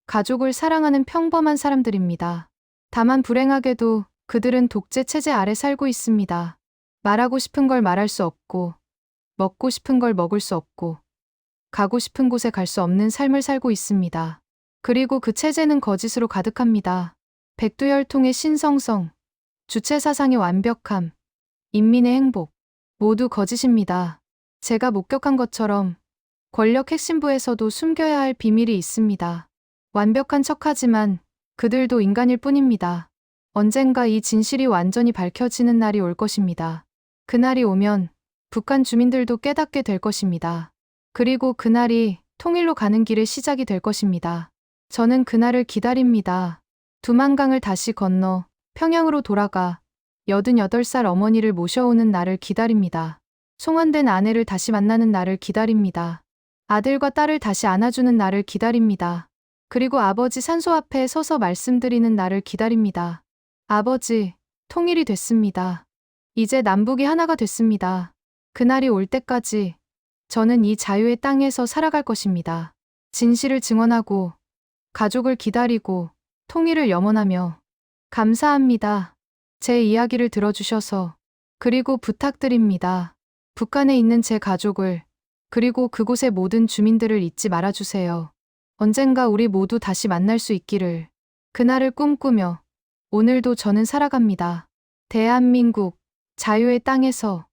가족을 사랑하는 평범한 사람들입니다. 다만 불행하게도 그들은 독재 체제 아래 살고 있습니다. 말하고 싶은 걸 말할 수 없고 먹고 싶은 걸 먹을 수 없고 가고 싶은 곳에 갈 수 없는 삶을 살고 있습니다. 그리고 그 체제는 거짓으로 가득합니다. 백두혈통의 신성성, 주체사상의 완벽함, 인민의 행복, 모두 거짓입니다. 제가 목격한 것처럼 권력 핵심부에서도 숨겨야 할 비밀이 있습니다. 완벽한 척하지만 그들도 인간일 뿐입니다. 언젠가 이 진실이 완전히 밝혀지는 날이 올 것입니다. 그날이 오면 북한 주민들도 깨닫게 될 것입니다. 그리고 그날이 통일로 가는 길의 시작이 될 것입니다. 저는 그날을 기다립니다. 두만강을 다시 건너 평양으로 돌아가 88살 어머니를 모셔오는 날을 기다립니다. 송환된 아내를 다시 만나는 날을 기다립니다. 아들과 딸을 다시 안아주는 날을 기다립니다. 그리고 아버지 산소 앞에 서서 말씀드리는 날을 기다립니다. 아버지, 통일이 됐습니다. 이제 남북이 하나가 됐습니다. 그날이 올 때까지 저는 이 자유의 땅에서 살아갈 것입니다. 진실을 증언하고 가족을 기다리고 통일을 염원하며 감사합니다. 제 이야기를 들어주셔서. 그리고 부탁드립니다. 북한에 있는 제 가족을 그리고 그곳의 모든 주민들을 잊지 말아주세요. 언젠가 우리 모두 다시 만날 수 있기를. 그날을 꿈꾸며 오늘도 저는 살아갑니다. 대한민국 자유의 땅에서.